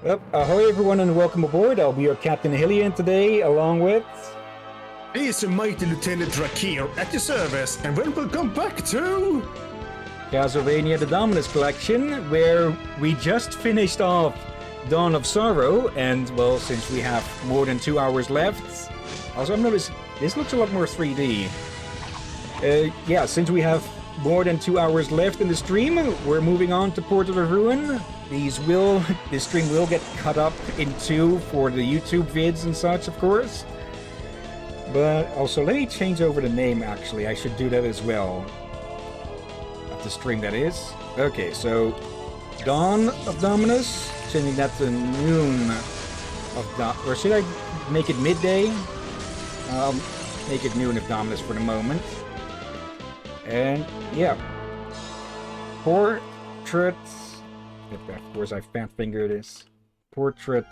Ahoy everyone and welcome aboard. I'll be your Captain Hillyan today, along with... He's the mighty Lieutenant Drakir at your service, and welcome back to... Castlevania The Dominus Collection, where we just finished off Dawn of Sorrow, and, well, since we have more than 2 hours left... Also, I've noticed this looks a lot more 3D. Yeah, since we have more than 2 hours left in the stream, we're moving on to Port of the Ruin. This stream will get cut up in two for the YouTube vids and such, of course. But also, let me change over the name, actually. I should do that as well. Of the stream, that is. Okay, so... Dawn of Dominus. Changing that to noon of or should I make it midday? I'll make it noon of Dominus for the moment. And, yeah. Portraits... Of course, I fat-fingered this. Portrait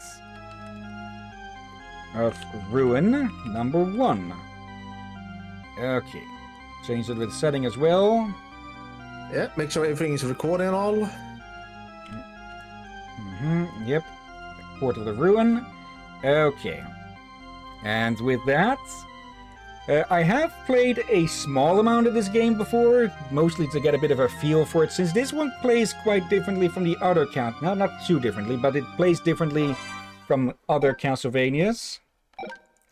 of Ruin, number 1. Okay. Change it with setting as well. Yeah, make sure everything is recording and all. Yep. Port of the Ruin. Okay. And with that... I have played a small amount of this game before, mostly to get a bit of a feel for it, since this one plays quite differently from the other not too differently, but it plays differently from other Castlevanias,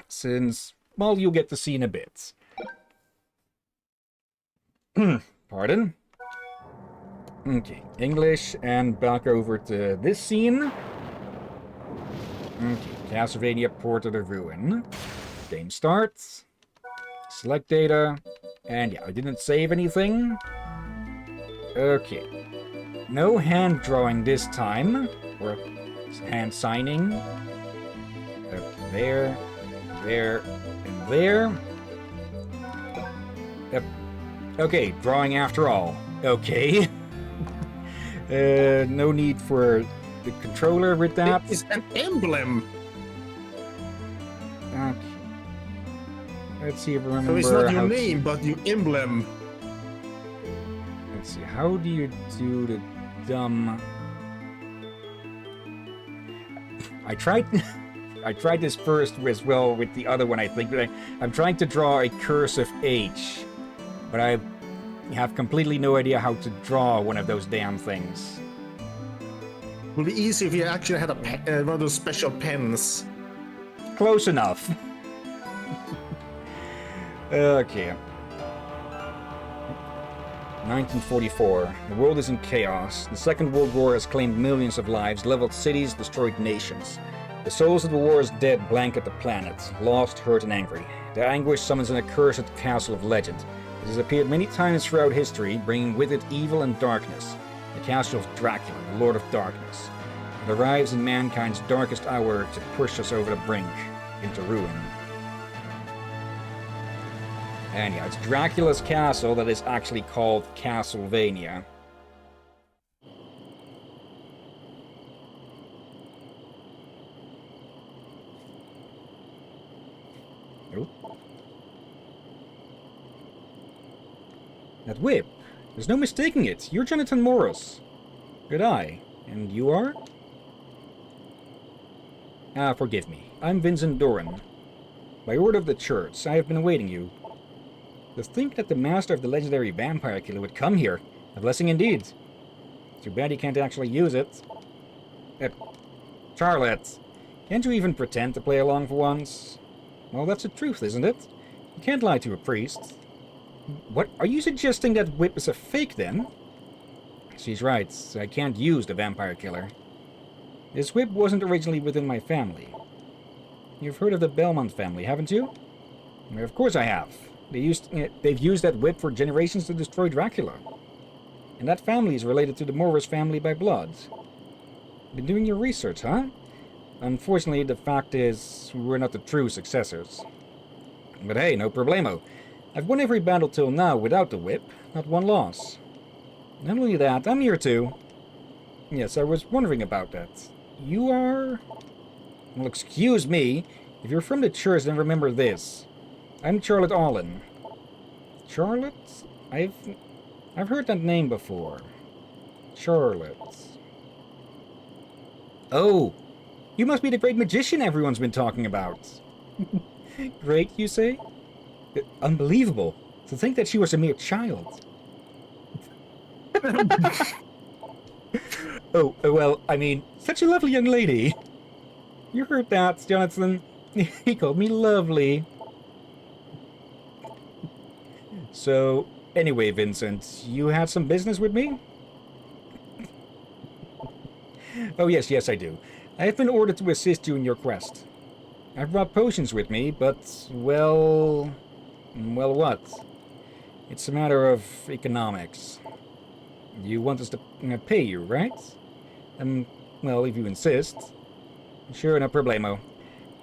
since, well, you'll get to see in a bit. Pardon? Okay, English, and back over to this scene. Okay, Castlevania Port of the Ruin. Game starts. Select data, and yeah, I didn't save anything. Okay. No hand drawing this time, or hand signing. There, and there. Okay, drawing after all. Okay. No need for the controller with that. It is an emblem! Okay. Let's see if I remember. So it's not your name, but your emblem. Let's see. How do you do the dumb? I tried. I tried this first as well with the other one, I think. But I'm trying to draw a cursive H, but I have completely no idea how to draw one of those damn things. It would be easy if you actually had one of those special pens. Close enough. Okay. 1944. The world is in chaos. The Second World War has claimed millions of lives, leveled cities, destroyed nations. The souls of the war's dead blanket the planet, lost, hurt, and angry. Their anguish summons an accursed castle of legend. It has appeared many times throughout history, bringing with it evil and darkness. The castle of Dracula, the Lord of Darkness. It arrives in mankind's darkest hour to push us over the brink, into ruin. And yeah, it's Dracula's castle that is actually called Castlevania. Oh. That whip. There's no mistaking it. You're Jonathan Morris. Good eye. And you are? Forgive me. I'm Vincent Doran. By order of the church, I have been awaiting you. To think that the master of the legendary vampire killer would come here. A blessing indeed. Too bad he can't actually use it. Charlotte, can't you even pretend to play along for once? Well, that's the truth, isn't it? You can't lie to a priest. What? Are you suggesting that whip is a fake, then? She's right. I can't use the vampire killer. This whip wasn't originally within my family. You've heard of the Belmont family, haven't you? Of course I have. They've used that whip for generations to destroy Dracula. And that family is related to the Morris family by blood. Been doing your research, huh? Unfortunately, the fact is, we're not the true successors. But hey, no problemo. I've won every battle till now without the whip, not one loss. Not only that, I'm here too. Yes, I was wondering about that. You are... Well, excuse me. If you're from the church, then remember this. I'm Charlotte Allen. Charlotte? I've heard that name before. Charlotte. Oh, You must be the great magician everyone's been talking about. Great, you say? Unbelievable. To think that she was a mere child. Oh, well, I mean, such a lovely young lady. You heard that, Jonathan? He called me lovely. So, anyway, Vincent, you had some business with me? Oh, yes, I do. I have been ordered to assist you in your quest. I've brought potions with me, but, well, what? It's a matter of economics. You want us to pay you, right? Well, if you insist. Sure, no problemo.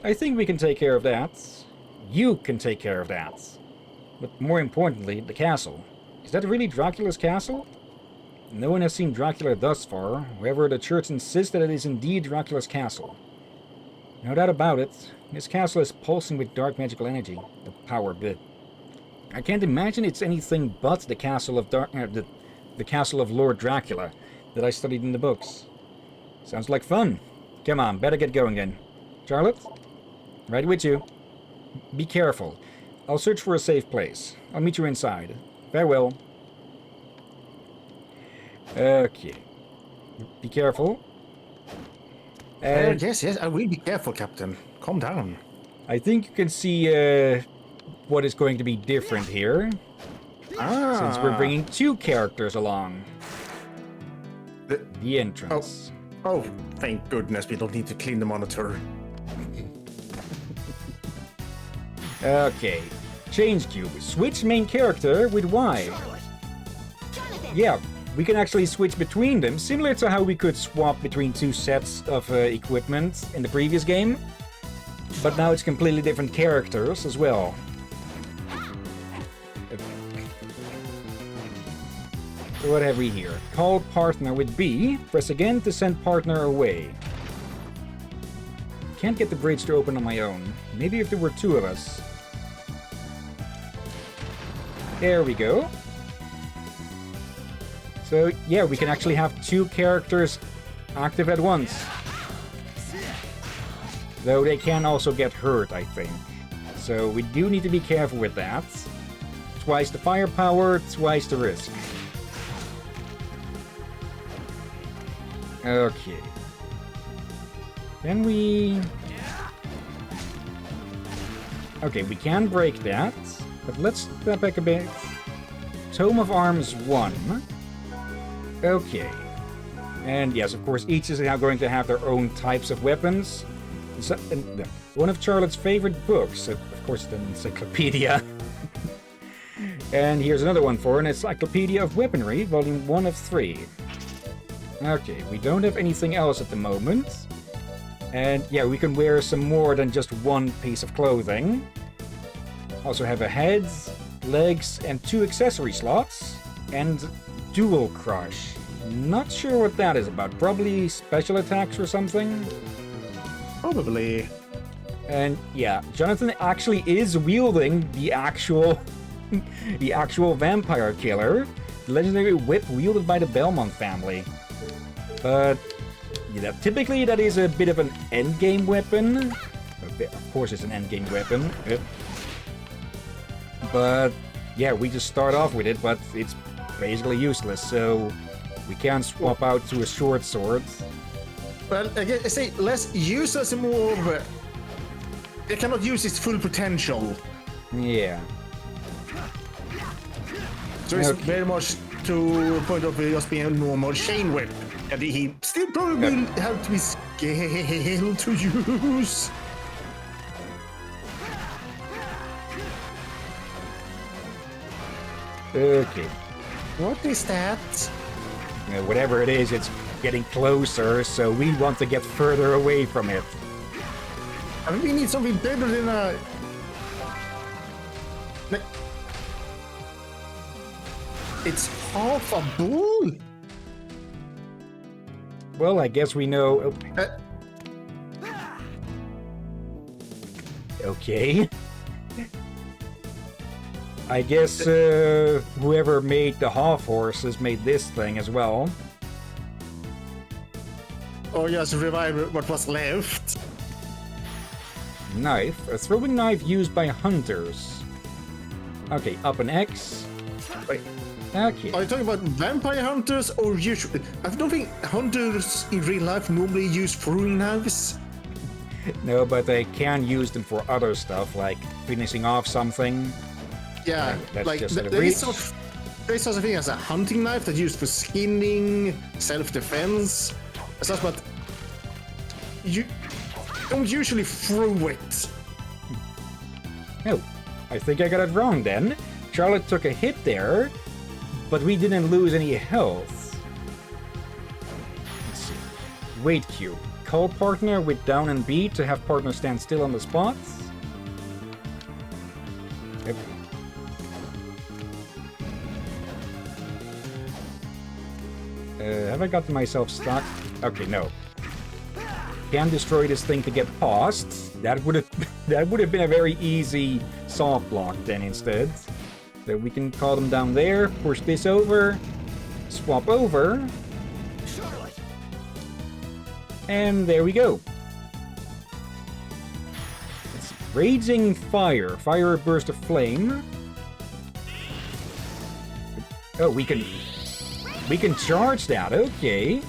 I think we can take care of that. You can take care of that. But more importantly, the castle. Is that really Dracula's castle? No one has seen Dracula thus far. However, the church insists that it is indeed Dracula's castle. No doubt about it. This castle is pulsing with dark magical energy. The power bit. I can't imagine it's anything but the castle of the castle of Lord Dracula that I studied in the books. Sounds like fun. Come on, better get going then. Charlotte? Right with you. Be careful. I'll search for a safe place. I'll meet you inside. Farewell. Okay. Be careful. Yes, I will be careful, Captain. Calm down. I think you can see what is going to be different here. Since we're bringing two characters along. The entrance. Oh, thank goodness we don't need to clean the monitor. Okay. Change cube. Switch main character with Y. Yeah, we can actually switch between them, similar to how we could swap between two sets of equipment in the previous game. But now it's completely different characters as well. What have we here? Call partner with B. Press again to send partner away. Can't get the bridge to open on my own. Maybe if there were two of us. There we go. So, yeah, we can actually have two characters active at once. Though they can also get hurt, I think. So we do need to be careful with that. Twice the firepower, twice the risk. Okay. Can we... Okay, we can break that. But let's step back a bit. Tome of Arms 1. Okay. And yes, of course, each is now going to have their own types of weapons. So, one of Charlotte's favorite books, of course, the encyclopedia. And here's another one for an Encyclopedia of Weaponry, volume 1 of 3. Okay, we don't have anything else at the moment. And yeah, we can wear some more than just one piece of clothing. Also have a head, legs, and 2 accessory slots. And dual crush. Not sure what that is about. Probably special attacks or something? Probably. And yeah, Jonathan actually is wielding the actual vampire killer. The legendary whip wielded by the Belmont family. But yeah, typically that is a bit of an endgame weapon. Of course it's an endgame weapon. But yeah, we just start off with it, but it's basically useless, so we can't swap out to a short sword. Well, again, I say let's use as more. It cannot use its full potential. Yeah. So it's very much to a point of just being a normal chain whip. And he still probably will have to be scaled to use. Okay. What is that? Whatever it is, it's getting closer, so we want to get further away from it. I mean, we need something better than a... It's half a bull? Well, I guess we know... Okay. I guess whoever made the half horses made this thing as well. or just revive what was left. Knife. A throwing knife used by hunters. Okay, up an X. Wait, Okay. are you talking about vampire hunters or usually? I don't think hunters in real life normally use throwing knives. No, but they can use them for other stuff, like finishing off something. Yeah, That's like just out of there reach. is such a thing as a hunting knife that's used for skinning, self-defense, and such, but you don't usually throw it. Oh, I think I got it wrong then. Charlotte took a hit there, but we didn't lose any health. Let's see. Wait cube. Call partner with down and B to have partner stand still on the spot. Yep. Have I gotten myself stuck? Okay, no. Can destroy this thing to get past. That would have been a very easy soft block then instead. So we can call them down there, push this over, swap over. And there we go. Let's see. Raging fire. Fire a burst of flame. Oh, we can charge that. Okay.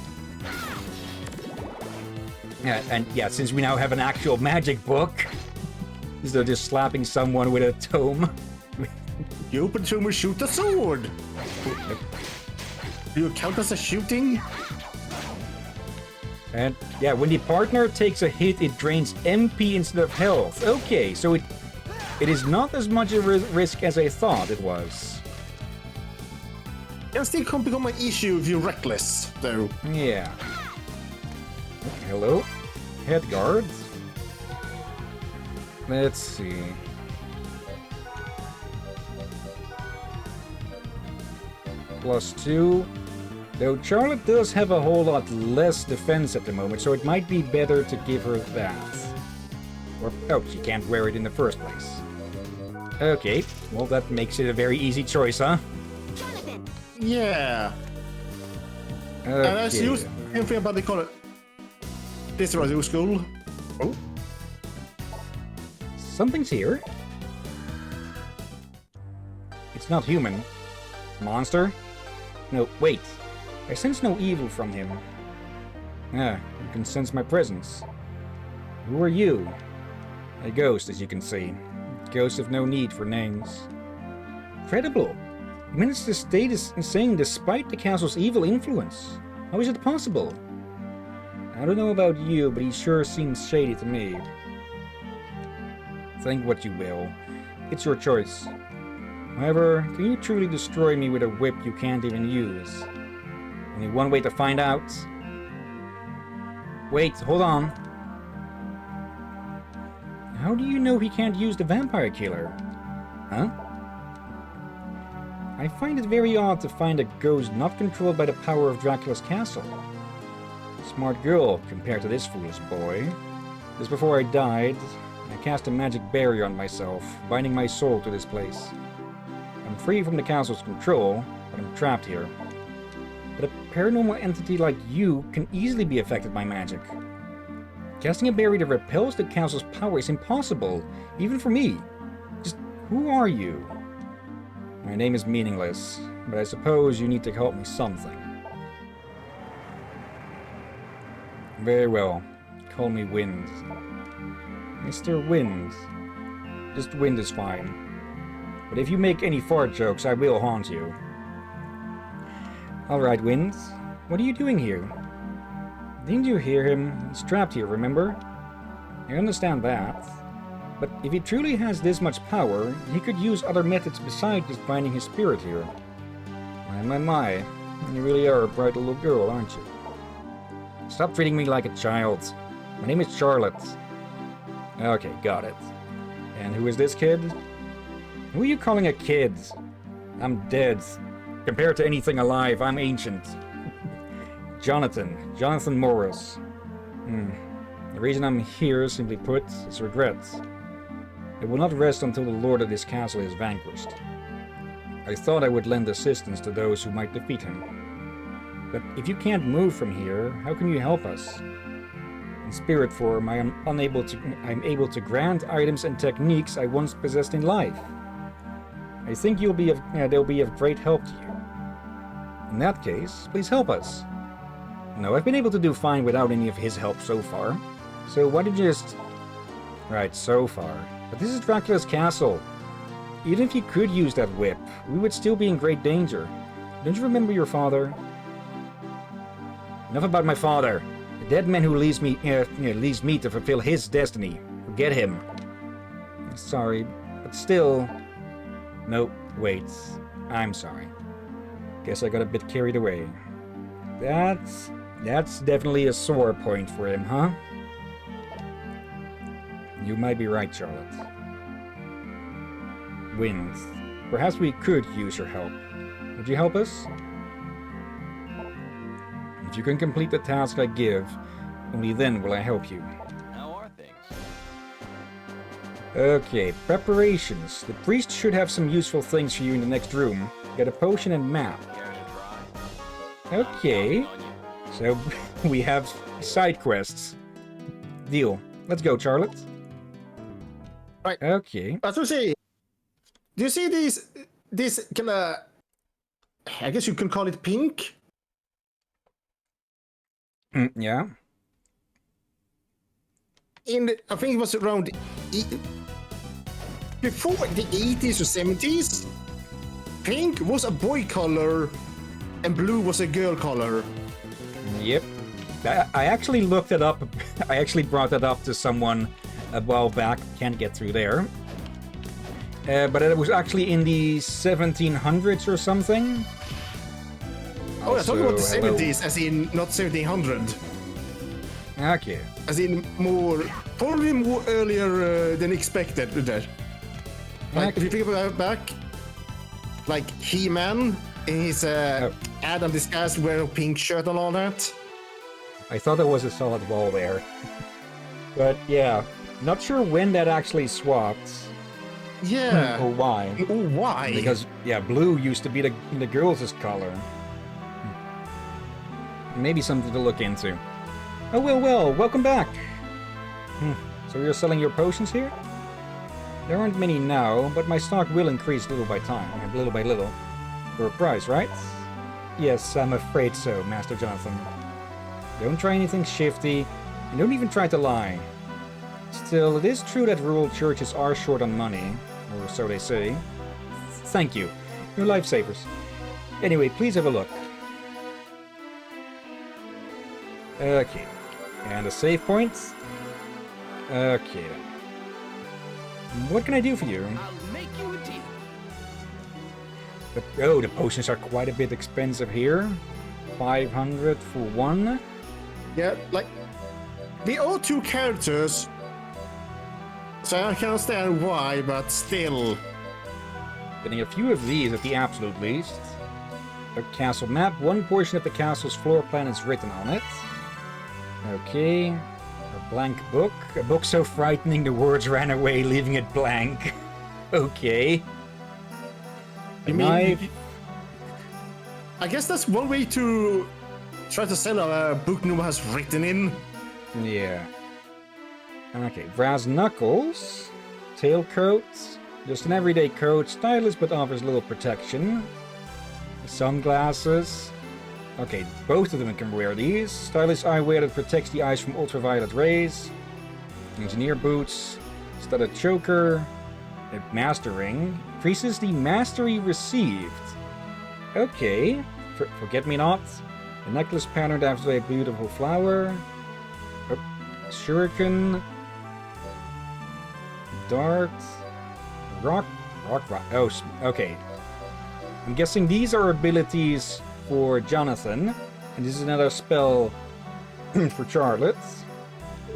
And yeah, since we now have an actual magic book, instead of just slapping someone with a tome. You open tome or shoot a sword. Do you count as a shooting? And yeah, when the partner takes a hit, it drains MP instead of health. Okay, so it is not as much a risk as I thought it was. Can still become an issue if you're reckless, though. Yeah. Hello? Head guards? Let's see. +2. Though Charlotte does have a whole lot less defense at the moment, so it might be better to give her that. Or, oh, she can't wear it in the first place. Okay, well that makes it a very easy choice, huh? Yeah. Okay. And as you think about the color. This was your school. Oh. Something's here. It's not human. Monster? No, wait. I sense no evil from him. Ah, you can sense my presence. Who are you? A ghost, as you can see. Ghosts have no need for names. Incredible! You managed to stay insane despite the castle's evil influence. How is it possible? I don't know about you, but he sure seems shady to me. Think what you will. It's your choice. However, can you truly destroy me with a whip you can't even use? Only one way to find out. Wait, hold on. How do you know he can't use the vampire killer? Huh? I find it very odd to find a ghost not controlled by the power of Dracula's castle. Smart girl compared to this foolish boy. Just before I died, I cast a magic barrier on myself, binding my soul to this place. I'm free from the castle's control, but I'm trapped here. But a paranormal entity like you can easily be affected by magic. Casting a barrier that repels the castle's power is impossible, even for me. Just who are you? My name is meaningless, but I suppose you need to help me something. Very well. Call me Wind. Mr. Wind. Just Wind is fine. But if you make any fart jokes, I will haunt you. Alright, Wind. What are you doing here? Didn't you hear him? He's trapped here, remember? I understand that. But if he truly has this much power, he could use other methods besides just binding his spirit here. My. You really are a bright little girl, aren't you? Stop treating me like a child. My name is Charlotte. Okay, got it. And who is this kid? Who are you calling a kid? I'm dead. Compared to anything alive, I'm ancient. Jonathan Morris. The reason I'm here, simply put, is regret. It will not rest until the lord of this castle is vanquished. I thought I would lend assistance to those who might defeat him. But if you can't move from here, how can you help us? In spirit form, I'm able to grant items and techniques I once possessed in life. I think they'll be of great help to you. In that case, please help us. No, I've been able to do fine without any of his help so far. So why don't you just... Right, so far. But this is Dracula's castle. Even if you could use that whip, we would still be in great danger. Don't you remember your father? Enough about my father. The dead man who leaves me to fulfill his destiny. Forget him. Sorry, but still... No, wait. I'm sorry. Guess I got a bit carried away. That's definitely a sore point for him, huh? You might be right, Charlotte. Wind. Perhaps we could use your help. Would you help us? If you can complete the task I give, only then will I help you. How are things? Okay, preparations. The priest should have some useful things for you in the next room. Get a potion and map. Care to try? Okay. So, we have side quests. Deal. Let's go, Charlotte. Right. Okay. I was gonna say, do you see these kind of, I guess you can call it pink? Yeah. I think it was around before the 80s or 70s, pink was a boy color and blue was a girl color. Yep. I actually looked it up. I actually brought that up to someone a while back. Can't get through there. But it was actually in the 1700s or something. Oh, I'm talking about the hello. 70s, as in not 1700. Okay. As in probably more earlier than expected. Like, if you think about back, like He-Man in his Adam disguised wearing a pink shirt and all that. I thought there was a solid wall there. But yeah, not sure when that actually swapped. Yeah. Or why. Oh, why? Because, yeah, blue used to be the girls' color. Maybe something to look into. Oh, well, welcome back. So you're selling your potions here? There aren't many now, but my stock will increase little by little. For a price, right? Yes, I'm afraid so, Master Jonathan. Don't try anything shifty, and don't even try to lie. Still, it is true that rural churches are short on money, or so they say. Thank you. You're lifesavers. Anyway, please have a look. Okay. And a save point. Okay then. What can I do for you? I'll make you a deal. The potions are quite a bit expensive here. 500 for one. Yeah, like, they are two characters, so I can understand why, but still. Getting a few of these at the absolute least. A castle map. One portion of the castle's floor plan is written on it. Okay. A blank book. A book so frightening the words ran away, leaving it blank. Okay. A knife. I guess that's one way to try to sell a book no one has written in. Yeah. Okay, brass knuckles, tailcoat, just an everyday coat, stylish but offers little protection. Sunglasses. Okay, both of them can wear these. Stylish eyewear that protects the eyes from ultraviolet rays. Engineer boots, studded choker, a master ring, increases the mastery received. Okay, forget-me-not. A necklace patterned after a beautiful flower. Shuriken. Dart. Rock. Oh, okay. I'm guessing these are abilities for Jonathan. And this is another spell for Charlotte.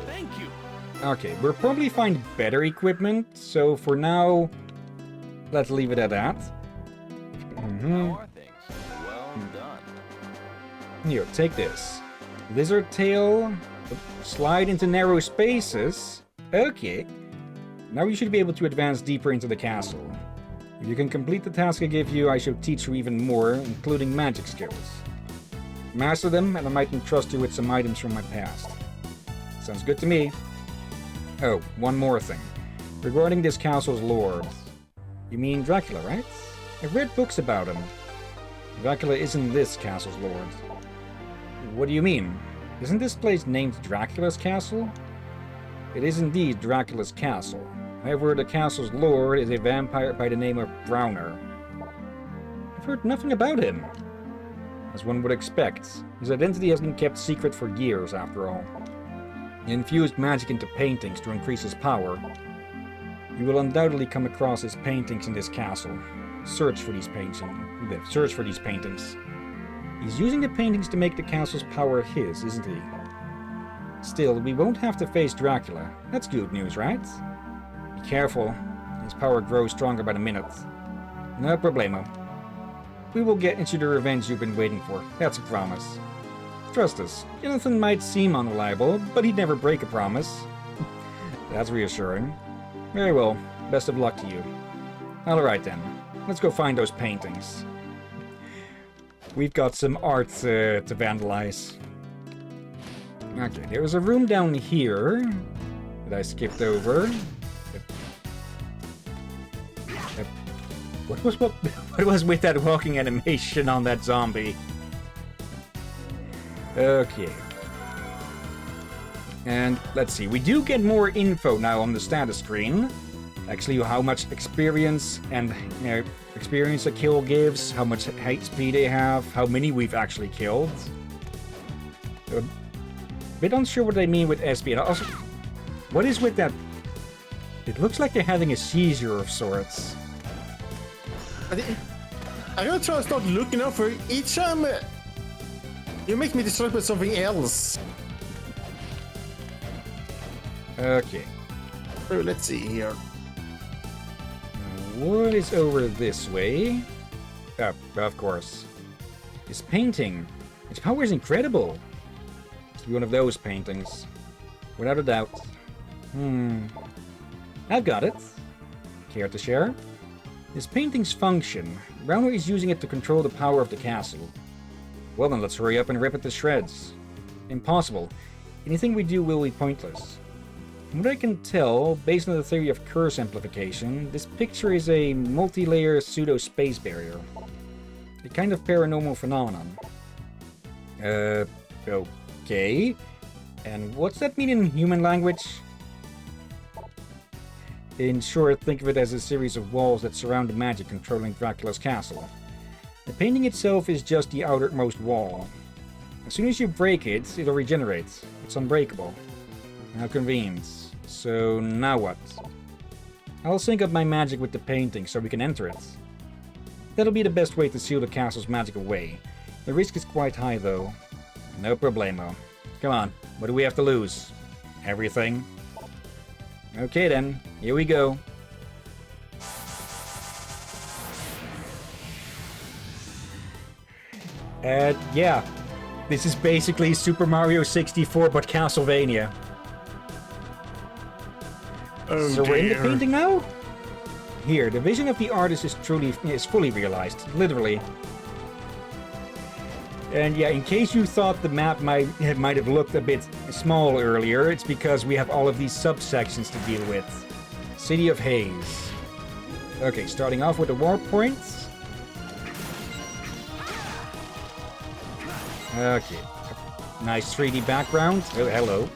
Thank you. Okay, we'll probably find better equipment. So for now, let's leave it at that. How are things? Well done. Here, take this. Lizard tail. Slide into narrow spaces. Okay. Now you should be able to advance deeper into the castle. If you can complete the task I give you, I shall teach you even more, including magic skills. Master them, and I might entrust you with some items from my past. Sounds good to me. Oh, one more thing. Regarding this castle's lord. You mean Dracula, right? I've read books about him. Dracula isn't this castle's lord. What do you mean? Isn't this place named Dracula's Castle? It is indeed Dracula's castle. However, the castle's lord is a vampire by the name of Browner. I've heard nothing about him. As one would expect, his identity has been kept secret for years, after all. He infused magic into paintings to increase his power. You will undoubtedly come across his paintings in this castle. Search for these paintings. He's using the paintings to make the castle's power his, isn't he? Still, we won't have to face Dracula. That's good news, right? Be careful. His power grows stronger by the minute. No problemo. We will get into the revenge you've been waiting for. That's a promise. Trust us. Jonathan might seem unreliable, but he'd never break a promise. That's reassuring. Very well. Best of luck to you. Alright then. Let's go find those paintings. We've got some art to vandalize. Okay, there was a room down here that I skipped over. What was with that walking animation on that zombie? Okay. And let's see, we do get more info now on the status screen. Actually, how much experience and experience a kill gives, how much HP they have, how many we've actually killed. A bit unsure what they mean with SP. And also, what is with that? It looks like they're having a seizure of sorts. I'm gonna try to start looking out for each time. You make me distract with something else. Okay. So let's see here. What is over this way? Oh, of course. This painting. Its power is incredible. It's one of those paintings. Without a doubt. I've got it. Care to share? This painting's function. Browner is using it to control the power of the castle. Well then, let's hurry up and rip it to shreds. Impossible. Anything we do will be pointless. From what I can tell, based on the theory of curse amplification, this picture is a multi-layer pseudo-space barrier. A kind of paranormal phenomenon. Okay. And what's that mean in human language? In short, think of it as a series of walls that surround the magic controlling Dracula's castle. The painting itself is just the outermost wall. As soon as you break it, it'll regenerate. It's unbreakable. How convenient. So now what? I'll sync up my magic with the painting so we can enter it. That'll be the best way to seal the castle's magic away. The risk is quite high though. No problemo. Come on, what do we have to lose? Everything? Okay then, here we go. Yeah. This is basically Super Mario 64 but Castlevania. Oh, so we're in the painting now? Here, the vision of the artist is fully realized, literally. And yeah, in case you thought the map might have looked a bit small earlier, it's because we have all of these subsections to deal with. City of Haze. Okay, starting off with the warp points. Okay. Nice 3D background. Oh, hello.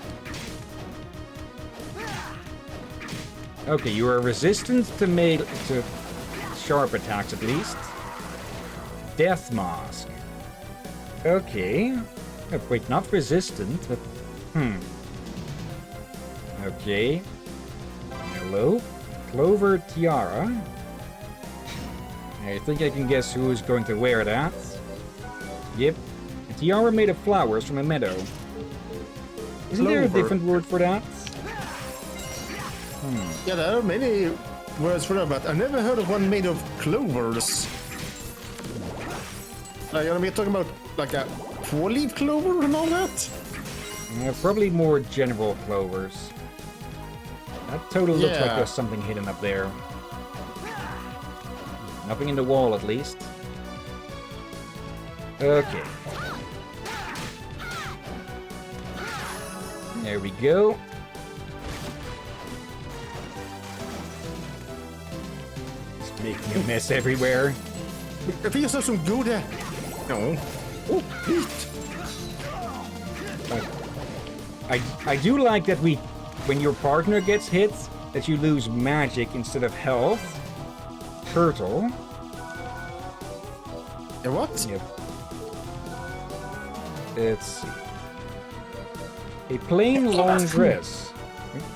Okay, you are resistant to sharp attacks at least. Death Mask. Okay. Oh, wait, not resistant, but... Okay. Hello. Clover Tiara. I think I can guess who is going to wear that. Yep. A tiara made of flowers from a meadow. Isn't there a different word for that? Yeah, there are many words for that, but I never heard of one made of clovers. Like, are we talking about like a four-leaf clover and all that? Probably more general clovers. That totally looks like there's something hidden up there. Nothing in the wall, at least. Okay. There we go. Just making a mess everywhere. I think you saw some good. No. Oh, Pete. I do like that when your partner gets hit, that you lose magic instead of health. Turtle. Yeah, what? Yep. Let's see. A plain long dress.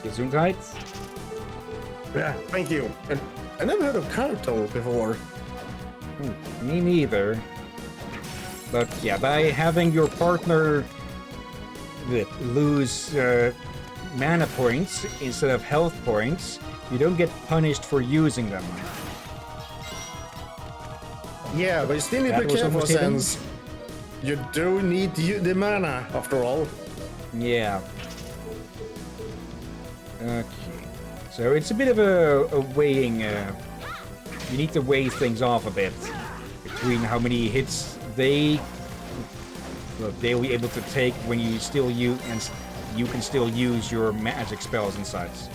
Gesundheit. Yeah, thank you. And I never heard of turtle before. Me neither. But yeah, by having your partner lose mana points instead of health points, you don't get punished for using them. Yeah, but you still need to That be was careful almost hidden. since you do need the mana after all. Yeah. Okay. So it's a bit of a weighing. You need to weigh things off a bit between how many hits they'll be able to take when you still use, and you can still use your magic spells and such.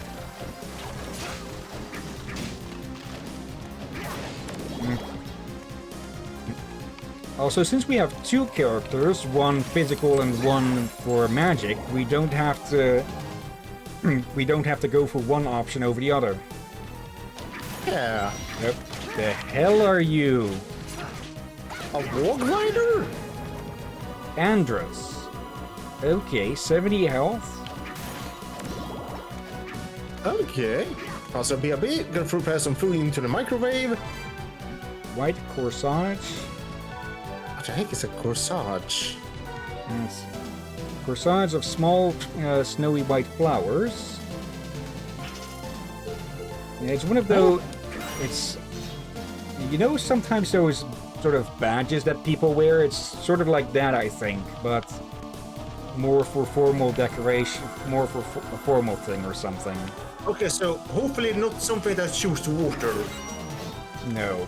Also, since we have two characters, one physical and one for magic, we don't have to go for one option over the other. Yeah. Yep. The hell are you? A warg rider? Andros. Okay, 70 health. Okay. Also, BRB, gonna prepare some food into the microwave. White corsage. What the heck is a corsage? Yes. Corsage of small, snowy white flowers. Yeah, it's one of those. It's, you know, sometimes those sort of badges that people wear. It's sort of like that, I think, but more for formal decoration, more for a formal thing or something. Okay, so hopefully not something that shoots water. No.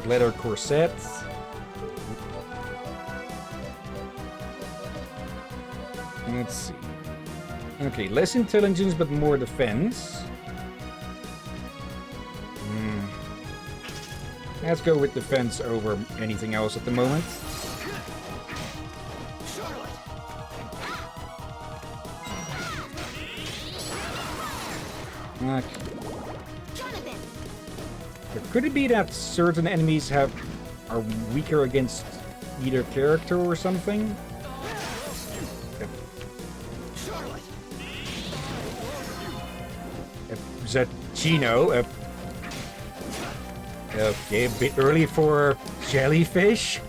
Leather corsets. Let's see. Okay, less intelligence but more defense. Let's go with defense over anything else at the moment. Okay. But could it be that certain enemies are weaker against either character or something? Is that Chino? Okay, a bit early for jellyfish.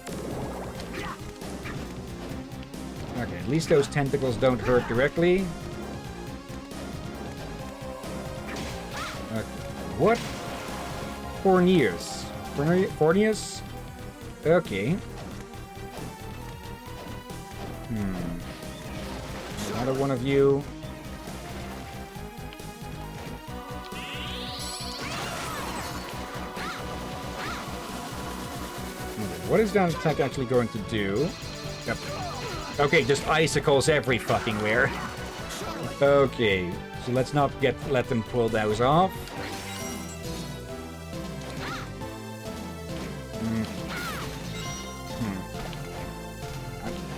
Okay, at least those tentacles don't hurt directly. Okay. What? Fornius. Fornius? Okay. Another one of you. What is that attack actually going to do? Yep. Okay, just icicles every fucking where. Okay, so let's not let them pull those off.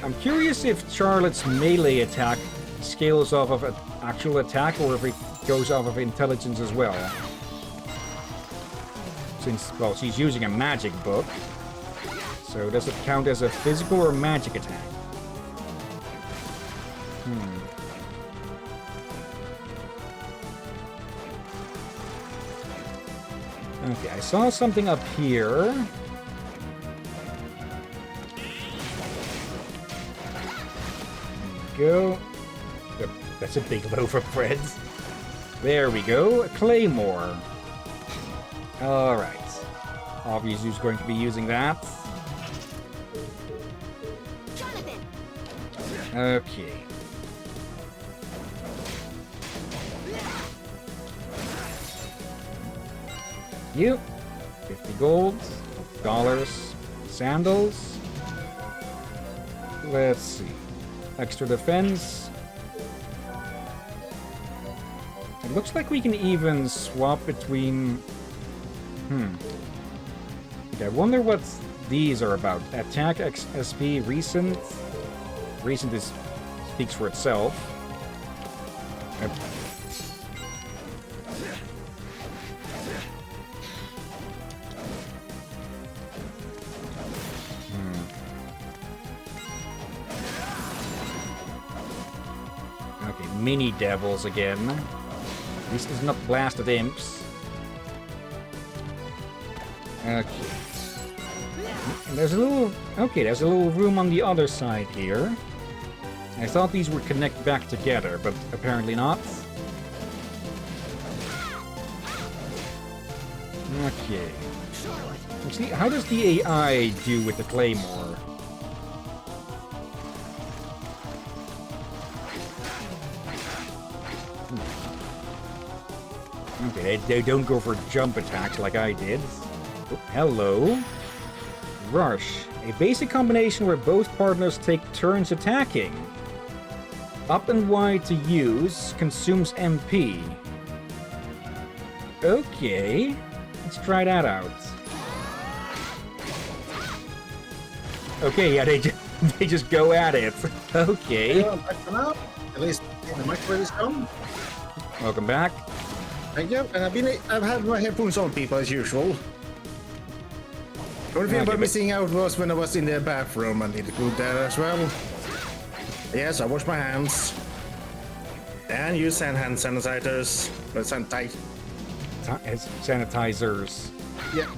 I'm curious if Charlotte's melee attack scales off of an actual attack or if it goes off of intelligence as well. Since, well, she's using a magic book. So does it count as a physical or magic attack? Okay, I saw something up here. Go. Yep, that's a big loaf of bread. There we go. A claymore. Alright. Obviously who's going to be using that. Okay. You. 50 gold. Dollars. Sandals. Let's see. extra defense. It looks like we can even swap between... Okay, I wonder what these are about. Attack XSP, recent. Recent speaks for itself. Okay, mini devils again. This is not blasted imps. Okay. There's a little... Okay, there's a little room on the other side here. I thought these would connect back together, but apparently not. Okay. See, how does the AI do with the claymore? Okay, they don't go for jump attacks like I did. Oh, hello. Rush. A basic combination where both partners take turns attacking. Up and Y to use, consumes MP. Okay, let's try that out. Okay, yeah, they just go at it. Okay. Yeah, back for now. At least the microwave is gone. Welcome back. Thank you. And I've had my headphones on, people, as usual. The only thing about missing out was when I was in the bathroom. I need to go there as well. Yes, I wash my hands. And use hand sanitizers. Sanitizers. Yeah.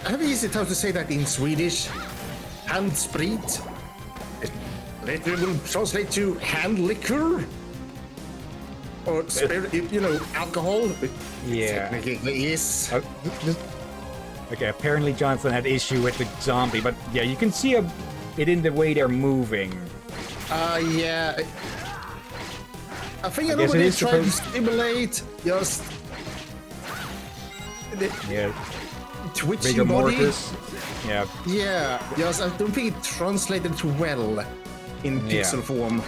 I have easy time to say that in Swedish. Handsprit. It literally will translate to hand liquor. Or spirit, you know, alcohol. Yeah. Technically is. Okay, apparently Johnson had issue with the zombie, but yeah, you can see it in the way they're moving. Yeah. I think I know what they're trying to stimulate. Just... Yeah. Twitching body. Mortis. Yeah. Yeah. Yes, I don't think it translated too well in pixel form.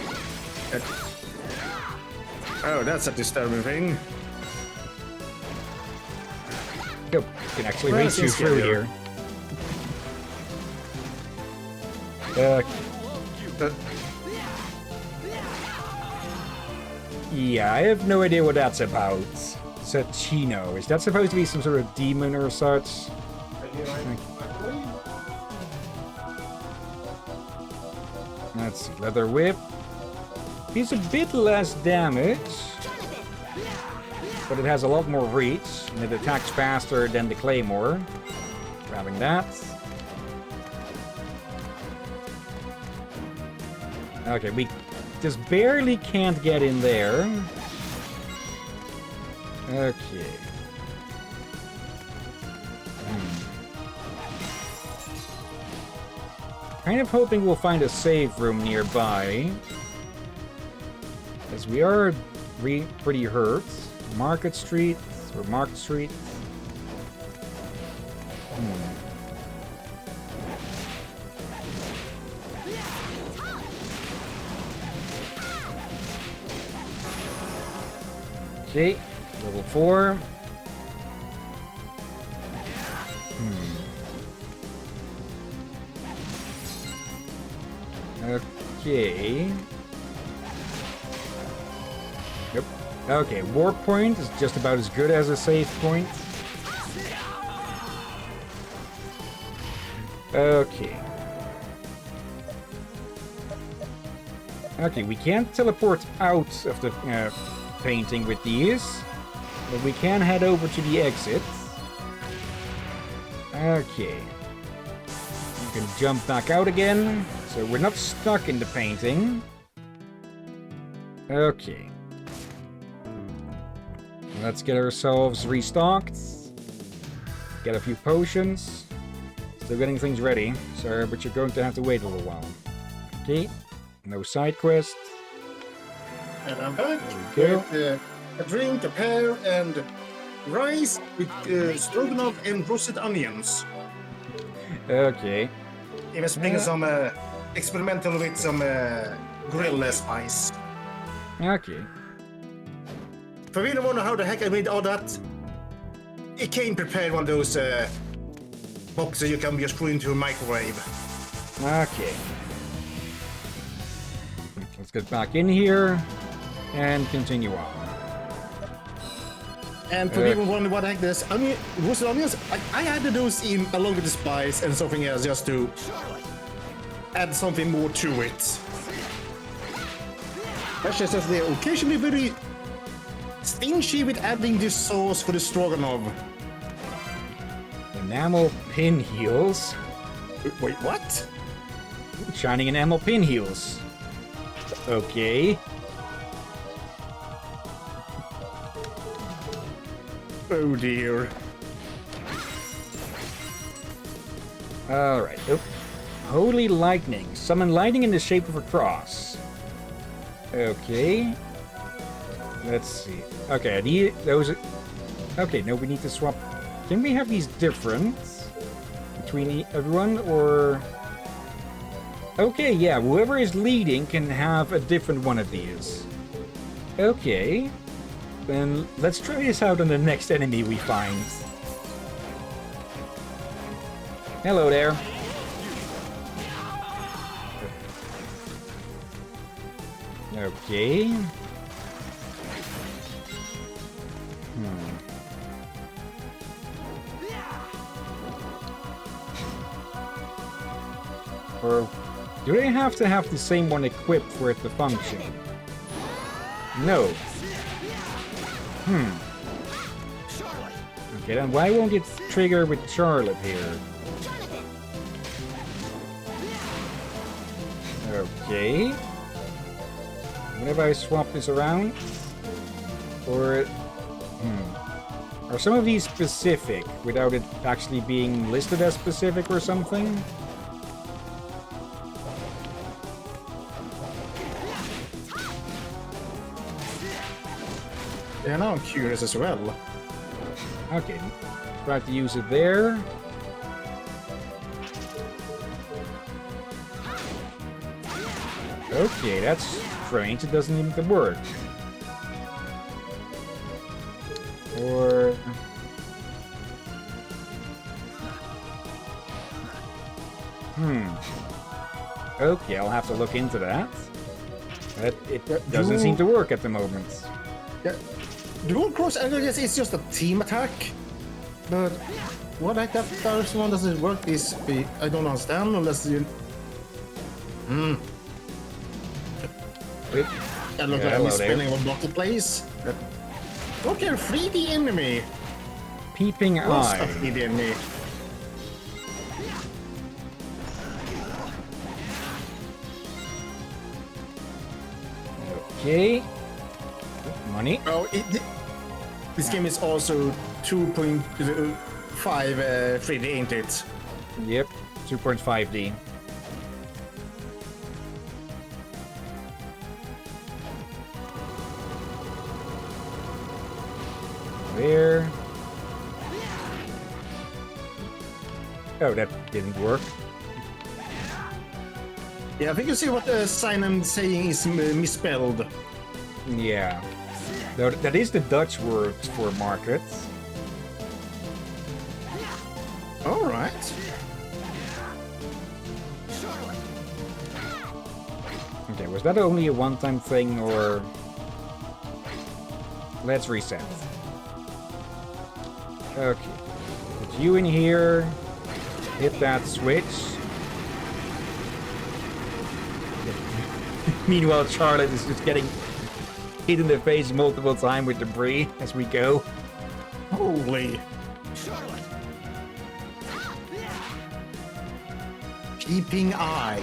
Oh, that's a disturbing thing. Yep, can actually race you through here. Yeah, I have no idea what that's about. Sachino. Is that supposed to be some sort of demon or such? Let's see. Leather whip. He's a bit less damage, but it has a lot more reach, and it attacks faster than the claymore. Grabbing that. Okay, we just barely can't get in there. Okay. Kind of hoping we'll find a save room nearby, as we are pretty hurt. Market Street, or Market Street. Okay, level 4. Okay. Yep. Okay, warp point is just about as good as a save point. Okay. Okay, we can't teleport out of the painting with these, but we can head over to the exit. Okay. You can jump back out again, so we're not stuck in the painting. Okay. Let's get ourselves restocked. Get a few potions. Still getting things ready, sir, but you're going to have to wait a little while. Okay. No side quest. And I'm back with a drink, a pear, and rice with stroganoff and roasted onions. Okay. Even speaking some experimental with some grill spice. Okay. If I really wonder how the heck I made all that, it came prepared one of those boxes you can just put into a microwave. Okay. Let's get back in here and continue on. And for people wondering what the heck this, I mean, was it honest? I added those in along with the spice and something else just to add something more to it. That's just that they're occasionally very stingy with adding this sauce for the stroganoff. Enamel pinheels. Wait, what? Shining enamel pinheels. Okay. Oh dear. Alright. Oh. Holy lightning. Summon lightning in the shape of a cross. Okay. Let's see. Okay, those... Okay, no, we need to swap... Can we have these different between everyone, or... Okay, yeah, whoever is leading can have a different one of these. Okay. Then let's try this out on the next enemy we find. Hello there. Okay. Or do they have to have the same one equipped for it to function? No. Okay, then why won't it trigger with Charlotte here? Okay. What if I swap this around? Or... Are some of these specific without it actually being listed as specific or something? Yeah, now I'm curious as well. Okay, try to use it there. Okay, that's strange. It doesn't seem to work. Or... Okay, I'll have to look into that. But it doesn't seem to work at the moment. Yeah. Dual cross, I guess it's just a team attack. But what like that first one doesn't work is I don't understand unless you. I look like he's spinning on block the place. Okay, 3D enemy. Peeping What's Eye. a 3D enemy? Okay. Money. Oh, this game is also 2.5 3D, ain't it? Yep, 2.5D. There. Oh, that didn't work. Yeah, I think you see what the sign I'm saying is misspelled. Yeah. Though that is the Dutch word for market. Alright. Okay, was that only a one-time thing, or... Let's reset. Okay. Put you in here. Hit that switch. Meanwhile, Charlotte is just getting hit in the face multiple times with debris as we go. Holy. Peeping Eye.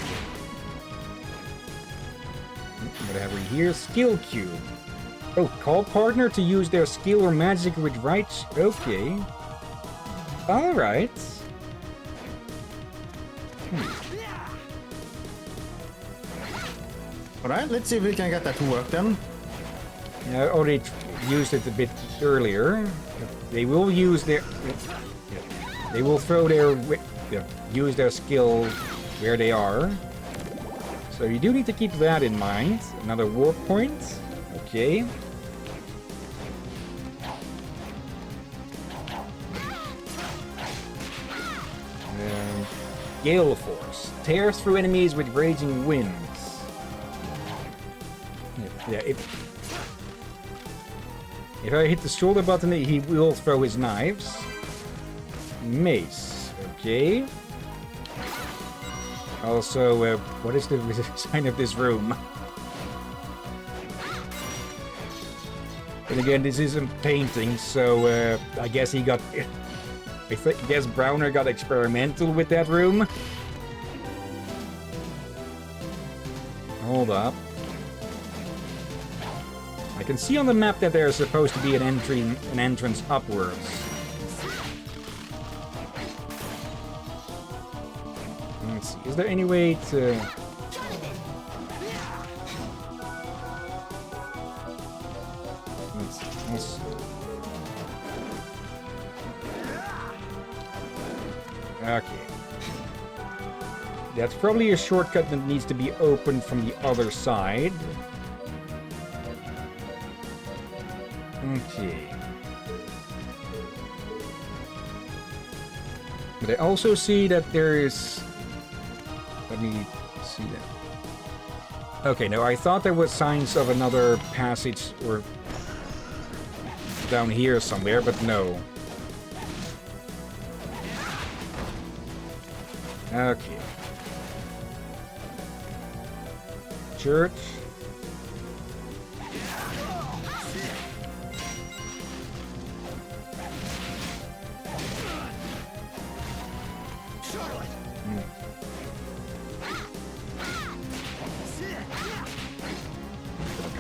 What have we here? Skill cube. Oh, call partner to use their skill or magic with right... Okay. Alright. Alright, let's see if we can get that to work then. I already used it a bit earlier. They will use their... They will throw their... Use their skill where they are. So you do need to keep that in mind. Another warp point. Okay. Gale Force. Tears through enemies with raging winds. Yeah, if I hit the shoulder button, he will throw his knives. Mace. Okay. Also, what is the design of this room? And again, this is a painting, so I guess he got... I guess Browner got experimental with that room. Hold up. I can see on the map that there's supposed to be an entrance upwards. Let's see. Is there any way to... Let's see. Okay. That's probably a shortcut that needs to be opened from the other side. Okay. But I also see that there is... Let me see that. Okay, no, I thought there was signs of another passage or down here somewhere, but no. Okay. Church.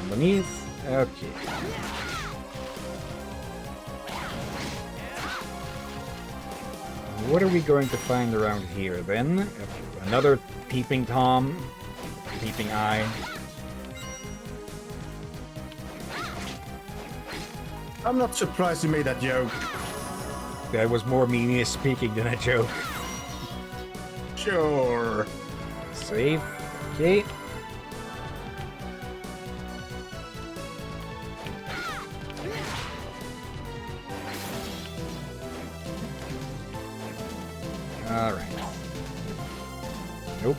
Underneath. Okay. What are we going to find around here then? Another peeping Tom. Peeping eye. I'm not surprised you made that joke. That was more me speaking than a joke. Sure. Save. Okay. Alright. Nope.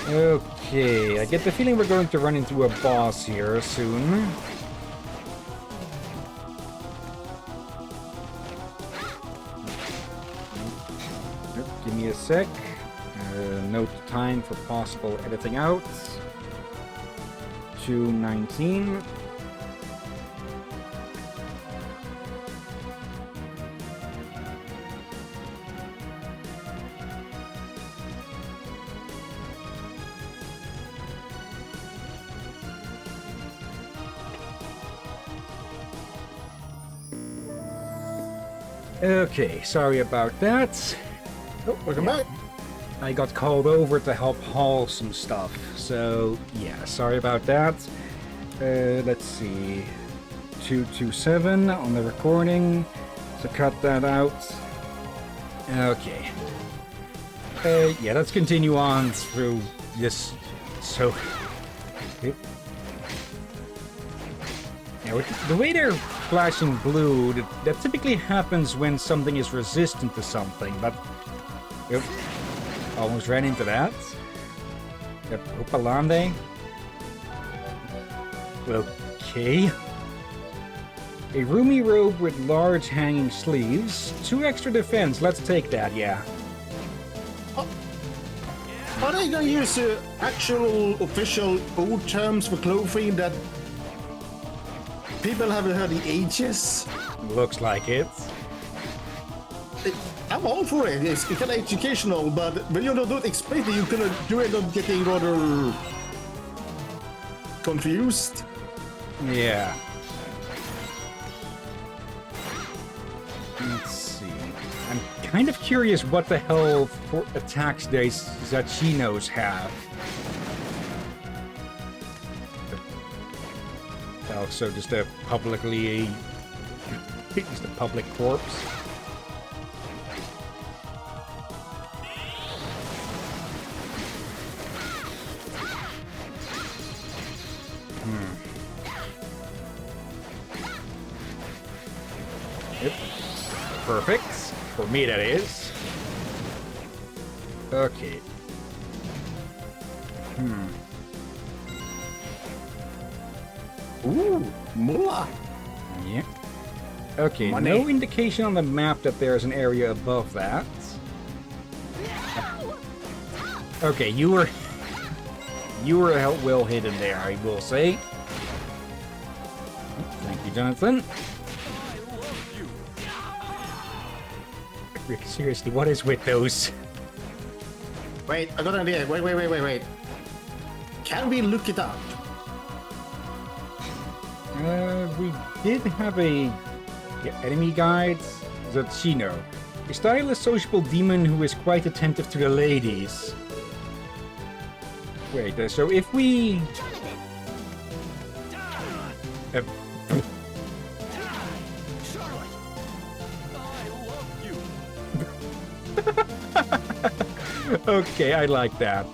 Okay, I get the feeling we're going to run into a boss here soon. Give me a sec. Note time for possible editing out. 2:19. Okay, sorry about that. Oh, welcome back. I got called over to help haul some stuff, so yeah, sorry about that. Let's see, 227 on the recording, so cut that out. Okay. Yeah, let's continue on through this. So, yeah, the way they're flashing blue, that typically happens when something is resistant to something, but yep, almost ran into that. Yep, Upalande. Okay. A roomy robe with large hanging sleeves. 2 extra defense, let's take that, yeah. Are they gonna use actual official old terms for clothing that people haven't heard in ages? Looks like it. I'm all for it. It's kind of educational, but when you don't expect it, you end up getting rather confused. Yeah. Let's see. I'm kind of curious what the hell for attacks these Zachinos have. Also, just a public corpse. perfect. For me, that is. Okay. Ooh, moolah. Yeah. Okay, Money. no indication on the map that there's an area above that. Okay, you were well hidden there, I will say. Thank you, Jonathan. Rick, seriously, what is with those? Wait, I got an idea. Wait. Can we look it up? We did have a enemy guide. Zatsino. A stylish, sociable demon who is quite attentive to the ladies. Wait, so if we... Okay, I like that.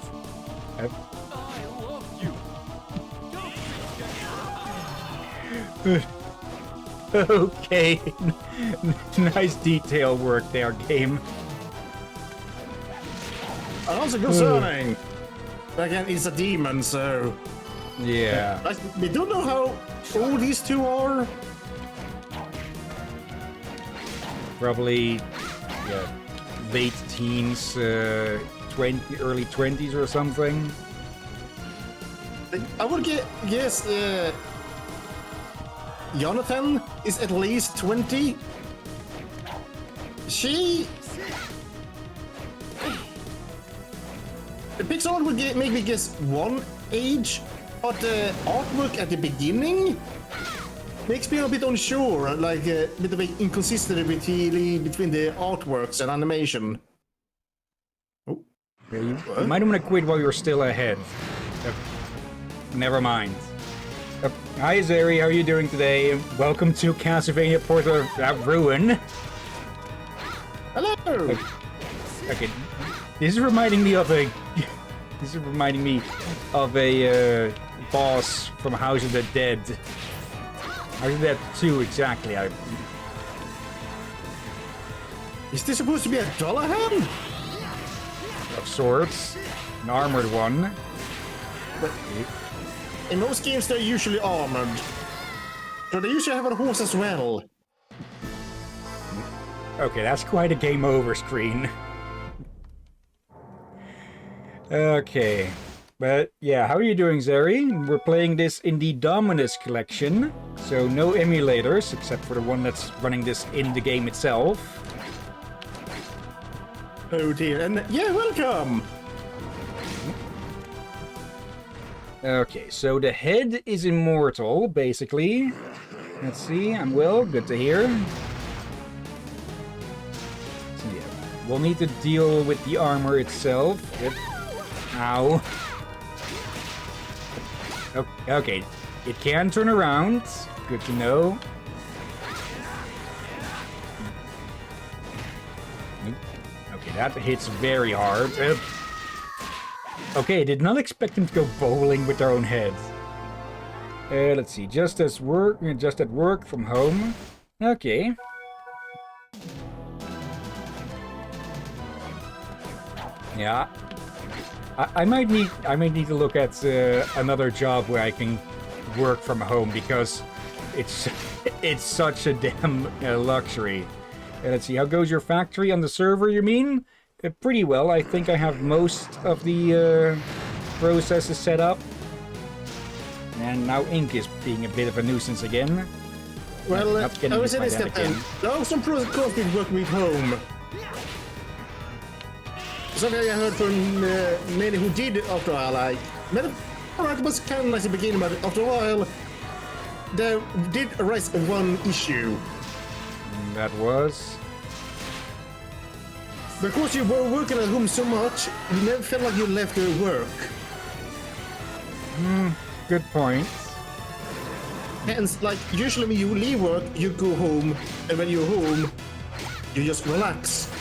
Okay. Nice detail work there, game. Also concerning. Again, it's a demon, so... Yeah. We don't know how old these two are. Probably, yeah, late teens, early 20s or something. I would guess Jonathan is at least 20. The pixel art would make me guess one age, but the artwork at the beginning makes me a bit unsure, like a bit of an inconsistency between the artworks and animation. Oh, You might want to quit while you're still ahead. Never mind. Hi Zeri, how are you doing today? Welcome to Castlevania Port of Ruin. hello! Okay, this is reminding me of a... boss from House of the Dead. House of the Dead 2, exactly. Is this supposed to be a dollar hand? Of sorts. An armored one. But in most games, they're usually armored. So they usually have a horse as well. Okay, that's quite a game over screen. Okay. But yeah, how are you doing, Zeri? We're playing this in the Dominus collection. So no emulators, except for the one that's running this in the game itself. Oh dear, and yeah, welcome! Okay, so the head is immortal, basically. Let's see, I'm Will, good to hear. So yeah, we'll need to deal with the armor itself. Ow. Okay, it can turn around. Good to know. Okay, that hits very hard. Okay, did not expect them to go bowling with their own heads. Let's see, just at work from home. Okay. Yeah. I might need to look at another job where I can work from home, because it's such a damn luxury. Let's see, how goes your factory on the server, you mean? Pretty well. I think I have most of the processes set up. And now ink is being a bit of a nuisance again. Well, I was in this step then. There are some pros and cons with working with home. Something I heard from many who did after a while, like, alright, it was kind of nice at the beginning, but after a while, there did arise one issue. That was? Because you were working at home so much, you never felt like you left your work. Good point. Hence, like, usually when you leave work, you go home, and when you're home, you just relax.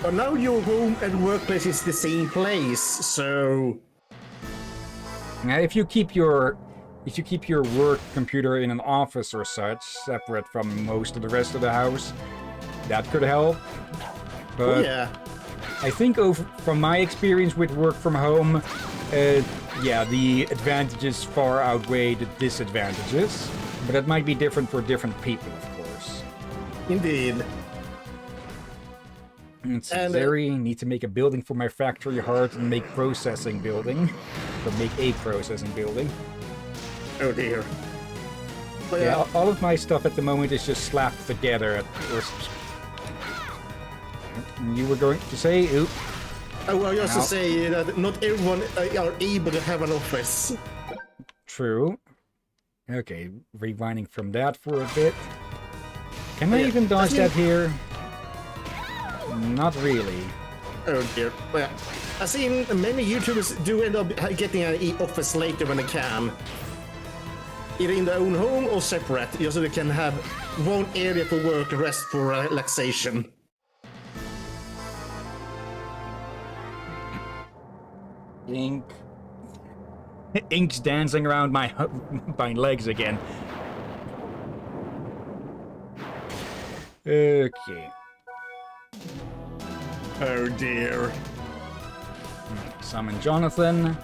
But now your home and workplace is the same place, so... Now, if you keep your if you keep your work computer in an office or such, separate from most of the rest of the house, that could help. But yeah. I think from my experience with work from home, yeah, the advantages far outweigh the disadvantages. But that might be different for different people, of course. Indeed. It's very need to make a building for my factory heart and make processing building. Or make a processing building. Oh dear. But yeah, all of my stuff at the moment is just slapped together. You were going to say? Oop. Oh, well, just to say that not everyone are able to have an office. True. Okay, rewinding from that for a bit. Can I even dodge that here? Not really. Oh dear. Well, I've seen many YouTubers do end up getting an office later when they can. Either in their own home or separate, just so they can have one area for work, rest for relaxation. Ink. Ink's dancing around my legs again. Okay. Oh dear. Summon Jonathan.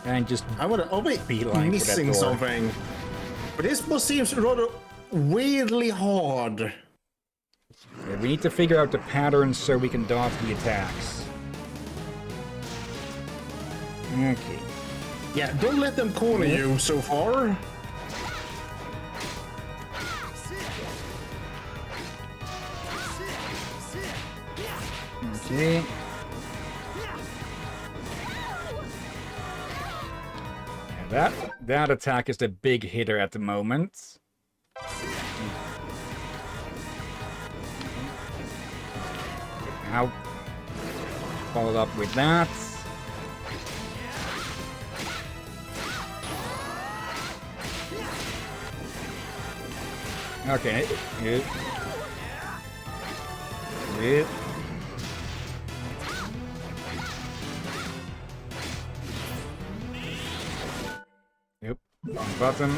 And just I'll be beeline missing for that door. something. But this boss seems rather weirdly hard. Yeah, we need to figure out the patterns so we can dodge the attacks. Okay. Yeah, don't let them corner you so far. Okay. Yeah, that attack is the big hitter at the moment. Now, followed up with that. Okay. Good. Good. Yep. Wrong button.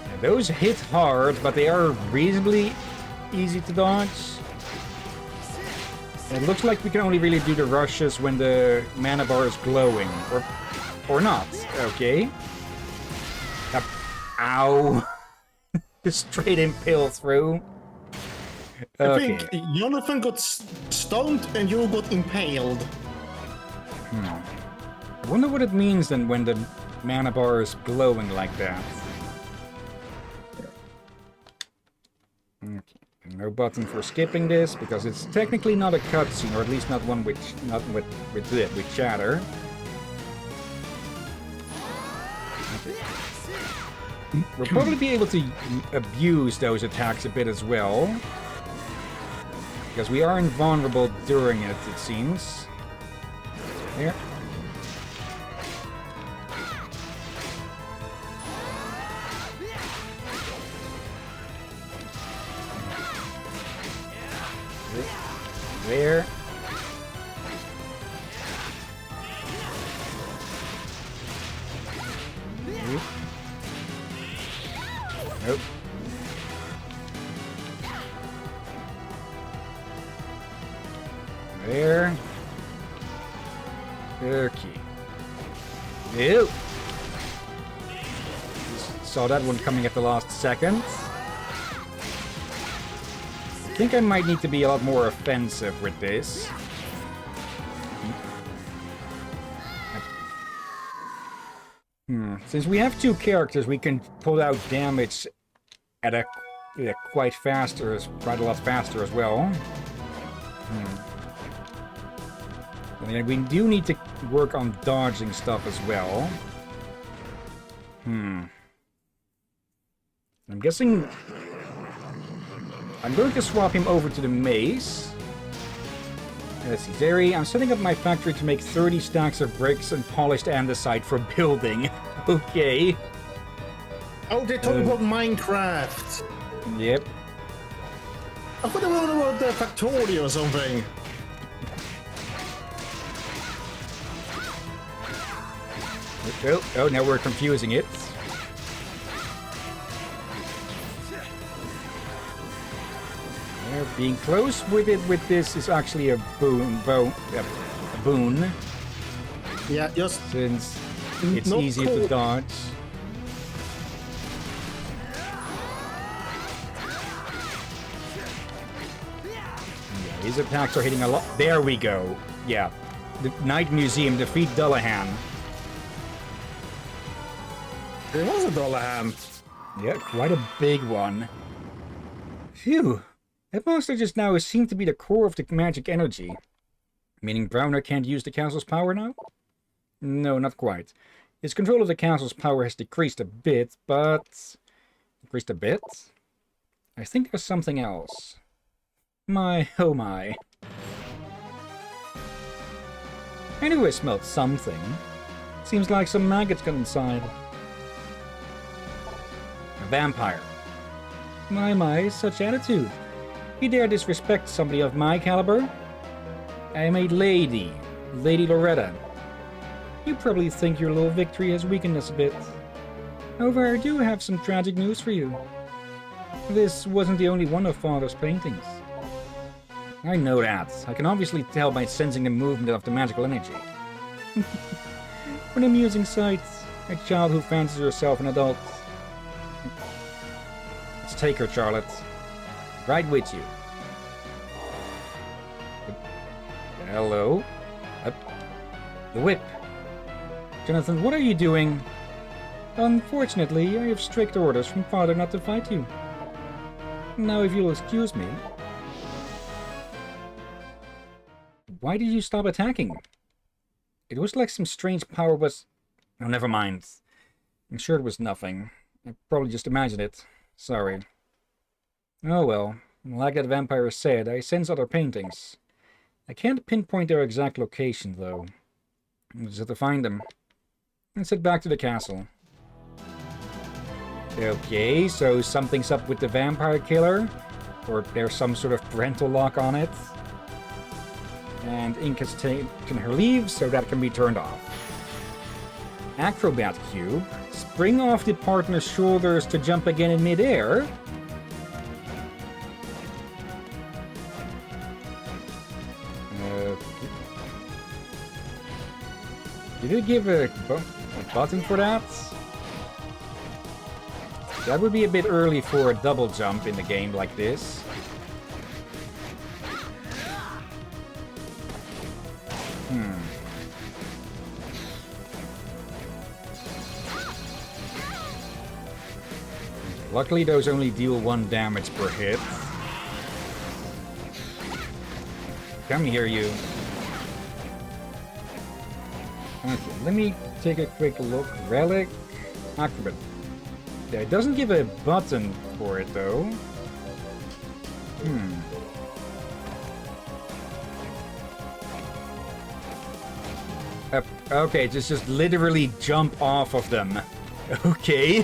Yeah, those hit hard, but they are reasonably easy to dodge. It looks like we can only really do the rushes when the mana bar is glowing, or not. Okay. Ow! Just straight impale through. Okay. I think Jonathan got stoned and you got impaled. I wonder what it means then when the mana bar is glowing like that. Okay. No button for skipping this because it's technically not a cutscene, or at least not one with chatter. We'll probably be able to abuse those attacks a bit as well. Because we are invulnerable during it, it seems. There. There. Nope. There. Okay. Ew. Saw that one coming at the last second. I think I might need to be a lot more offensive with this. Since we have two characters, we can pull out damage at a quite a lot faster as well. And then we do need to work on dodging stuff as well. I'm guessing I'm going to swap him over to the maze. Let's see, Zeri, I'm setting up my factory to make 30 stacks of bricks and polished andesite for building. Okay. Oh, they're talking about Minecraft. Yep. I thought they were about the Factorio or something. Oh, now we're confusing it. Being close with it with this is actually a boon. A boon. Yeah, just Since it's not easier cool. to dodge. Yeah, his attacks are hitting a lot. There we go. Yeah. The Night Museum defeat Dullahan. There was a Dullahan. Yeah, quite a big one. Phew. That monster just now seemed to be the core of the magic energy. Meaning Browner can't use the castle's power now? No, not quite. His control of the castle's power has decreased a bit, but... Decreased a bit? I think there's something else. My, oh my. I knew I smelled something. Seems like some maggots got inside. A vampire. My, such attitude. You dare disrespect somebody of my caliber? I am a lady. Lady Loretta. You probably think your little victory has weakened us a bit. However, I do have some tragic news for you. This wasn't the only one of Father's paintings. I know that. I can obviously tell by sensing the movement of the magical energy. An amusing sight. A child who fancies herself an adult. Let's take her, Charlotte. Right with you. Hello? The whip. Jonathan, what are you doing? Unfortunately, I have strict orders from Father not to fight you. Now, if you'll excuse me... Why did you stop attacking? It was like some strange power was... Oh, never mind. I'm sure it was nothing. I probably just imagined it. Sorry. Oh well. Like that vampire said, I sense other paintings. I can't pinpoint their exact location, though. I'll just have to find them. Let's head back to the castle. Okay, so something's up with the vampire killer. Or there's some sort of parental lock on it. And Ink has taken her leave, so that can be turned off. Acrobat cube. Spring off the partner's shoulders to jump again in midair. Did it give a button for that? That would be a bit early for a double jump in a game like this. Luckily, those only deal 1 damage per hit. Come here, you. Okay, let me take a quick look. Relic. Acrobat. Yeah, it doesn't give a button for it, though. Okay, just literally jump off of them. Okay.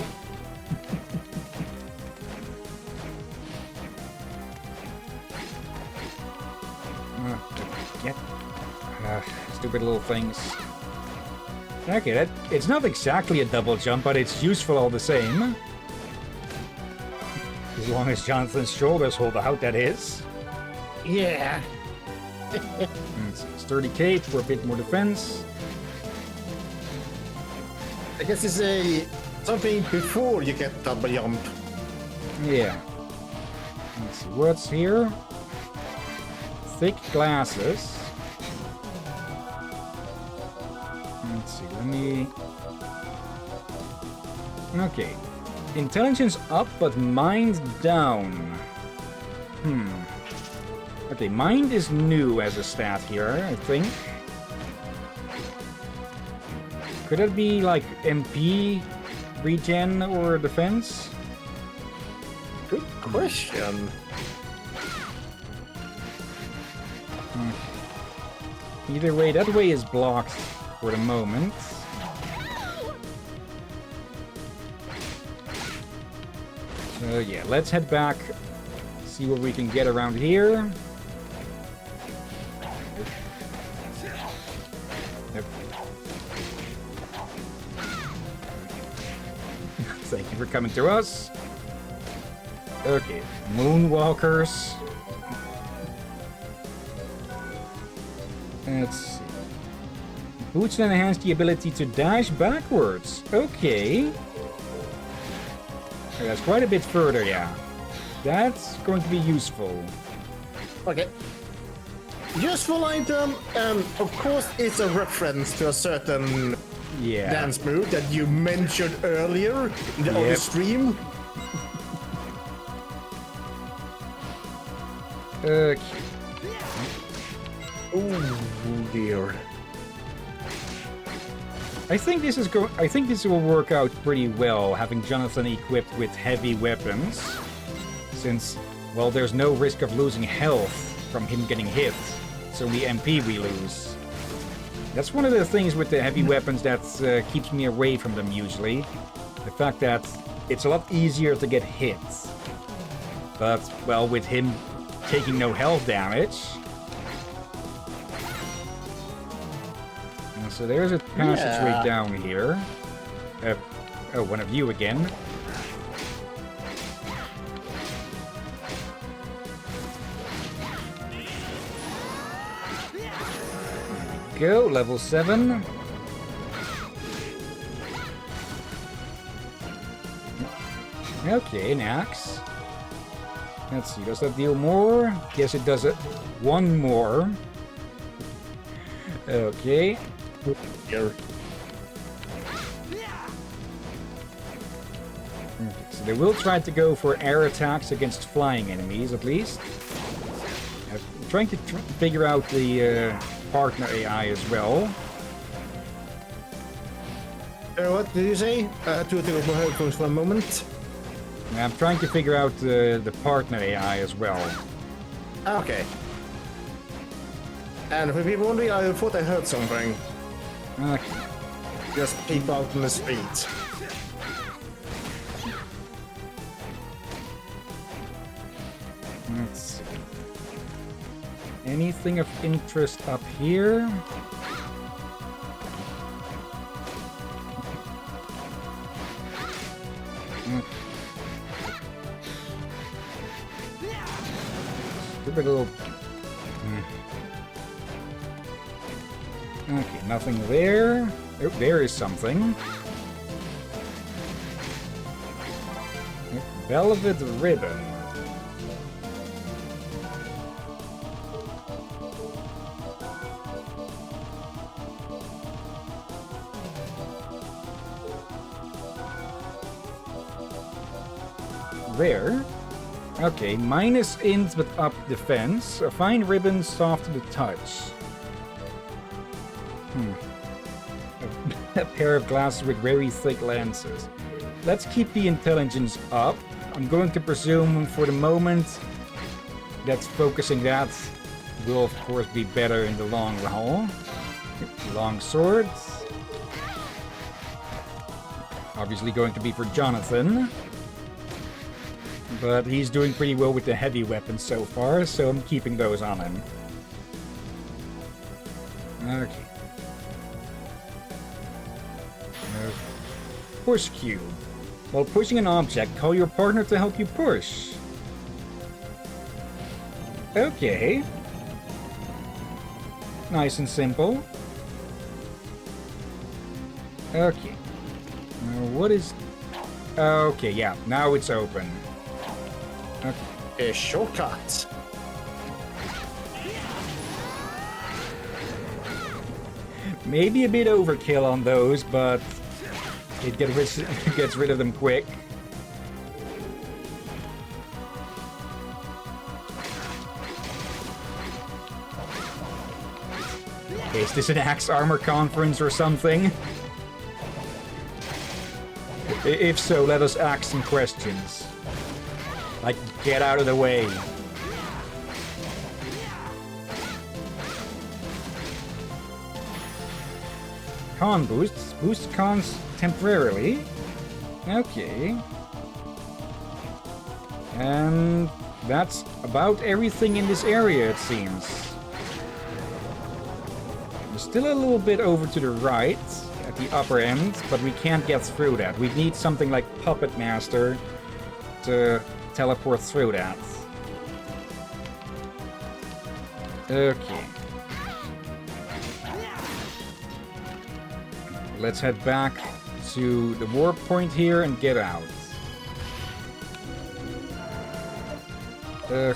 Stupid little things. Okay, it's not exactly a double jump, but it's useful all the same. As long as Jonathan's shoulders hold out, that is. Yeah. Sturdy cape for a bit more defense. I guess it's something before you get double jump. Yeah. Let's see, what's here? Thick glasses. Let's see, let me... Okay. Intelligence up, but mind down. Okay, mind is new as a stat here, I think. Could it be like MP, regen, or defense? Good question. Either way, that way is blocked for the moment. So yeah, let's head back, see what we can get around here. Yep. you for coming to us. Okay, Moonwalkers. Let's see. Boots enhance the ability to dash backwards. Okay. That's quite a bit further, yeah. That's going to be useful. Okay. Useful item, and of course it's a reference to a certain dance move that you mentioned earlier in the stream. Okay. Oh dear. I think this will work out pretty well, having Jonathan equipped with heavy weapons, since, well, there's no risk of losing health from him getting hit. It's only MP we lose. That's one of the things with the heavy weapons that keeps me away from them usually. The fact that it's a lot easier to get hit. But, well, with him taking no health damage... So there's a passageway down here. Oh, one of you again. Go, level 7. Okay, an axe. Let's see, does that deal more? Yes, it does it. One more. Okay. Here. So they will try to go for air attacks against flying enemies, at least. I'm trying to figure out the partner AI as well. What did you say? To take off my headphones for a moment. I'm trying to figure out the partner AI as well. Okay. And for people wondering, I thought I heard something. Okay. Just people out in the street. Let's see. Anything of interest up here? Stupid little... Okay, nothing there. Oh, there is something. Velvet ribbon. There. Okay, minus int but up defense. A fine ribbon, soft to the touch. A pair of glasses with very thick lenses. Let's keep the intelligence up. I'm going to presume for the moment that focusing that will of course be better in the long haul. Long swords. Obviously going to be for Jonathan. But he's doing pretty well with the heavy weapons so far, so I'm keeping those on him. Okay. Push cube. While pushing an object, call your partner to help you push. Okay. Nice and simple. Okay. Now what is... Okay, yeah, now it's open. Okay. A shortcut. Maybe a bit overkill on those, but it gets rid of them quick. Okay, is this an Axe Armor conference or something? If so, let us ask some questions. Like, get out of the way. Con boosts. Boost cons temporarily. Okay. And that's about everything in this area, it seems. There's still a little bit over to the right. at the upper end, but we can't get through that. We need something like Puppet Master to teleport through that. Okay. Let's head back to the warp point here and get out. Okay.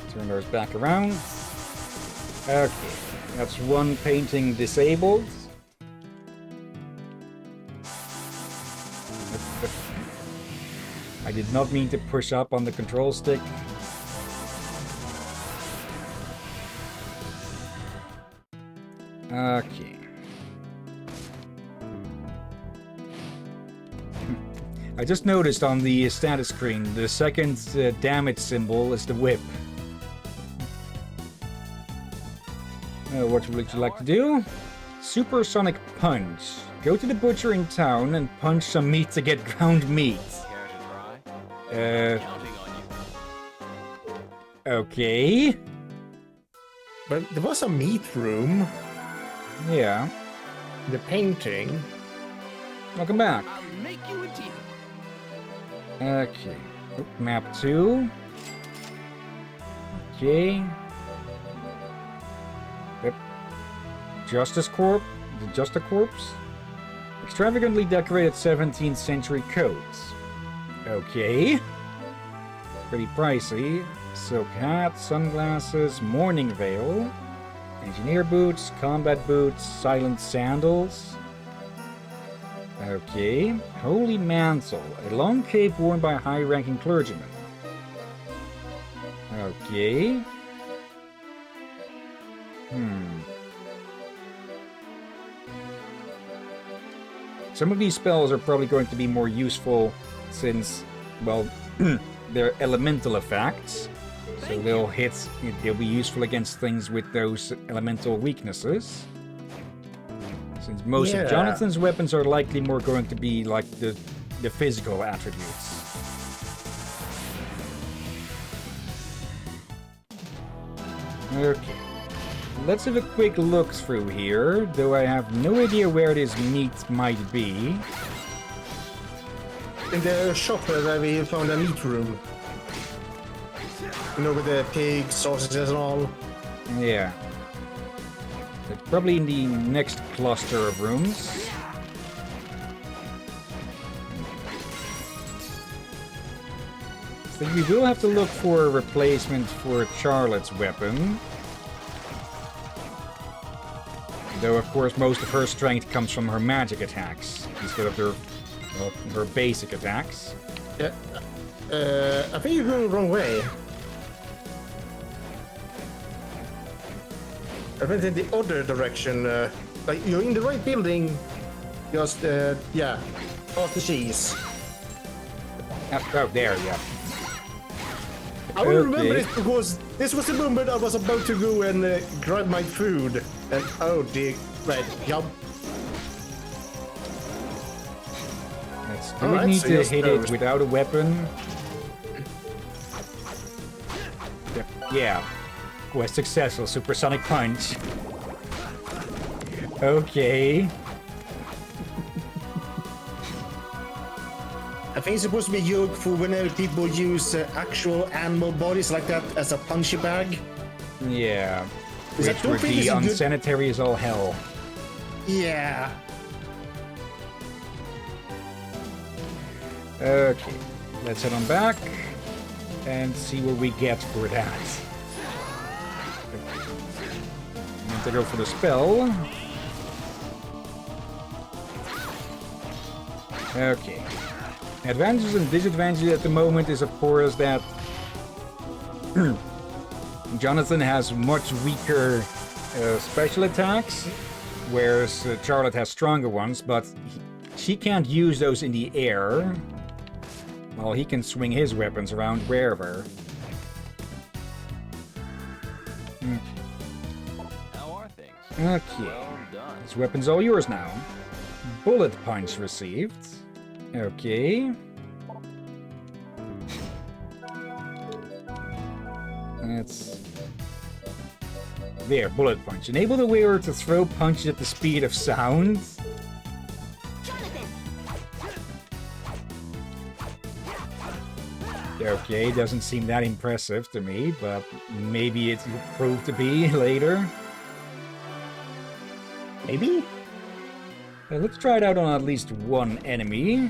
Turn those back around. Okay, that's one painting disabled. I did not mean to push up on the control stick. Okay. I just noticed on the status screen, the second damage symbol is the whip. What would you like to do? Supersonic Punch. Go to the butcher in town and punch some meat to get ground meat. Okay. But there was a meat room. Yeah. The painting. Welcome back. I'll make you a deal. Okay. Map 2. Okay. Yep. Justice Corp. The Justice Corps. Extravagantly decorated 17th century coats. Okay. Pretty pricey. Silk hat, sunglasses, mourning veil, engineer boots, combat boots, silent sandals. Okay. Holy mantle. A long cape worn by high-ranking clergymen. Okay. Some of these spells are probably going to be more useful since, well, they're elemental effects. So they'll be useful against things with those elemental weaknesses. Since most of Jonathan's weapons are likely more going to be like the physical attributes. Okay. Let's have a quick look through here, though I have no idea where this meat might be. In the shop where we found a meat room. You know, with the pig, sausages and all. Yeah. It's probably in the next cluster of rooms. So we will have to look for a replacement for Charlotte's weapon. Though, of course, most of her strength comes from her magic attacks, instead of her basic attacks. Yeah. I think you're going the wrong way. I went in the other direction. Like, you're in the right building. Just, yeah. Past the cheese. Oh, there, yeah. I will remember this because this was the moment I was about to go and grab my food. And oh dear, right, yup. Do we need to hit it without a weapon? Yeah. Quest successful, supersonic punch. Okay. I think it's supposed to be used for whenever people use actual animal bodies like that as a punchy bag. Yeah. Which would be unsanitary as all hell. Yeah. Okay. Let's head on back and see what we get for that. I'm going to go for the spell. Okay. Advantages and disadvantages at the moment is, of course, that Jonathan has much weaker special attacks, whereas Charlotte has stronger ones, but she can't use those in the air, while he can swing his weapons around wherever. How are things? Okay. Well done. This weapon's all yours now. Bullet punch received. Okay. Let's... There, bullet punch. Enable the wearer to throw punches at the speed of sound. Okay, doesn't seem that impressive to me, but maybe it will prove to be later. Maybe? Let's try it out on at least one enemy.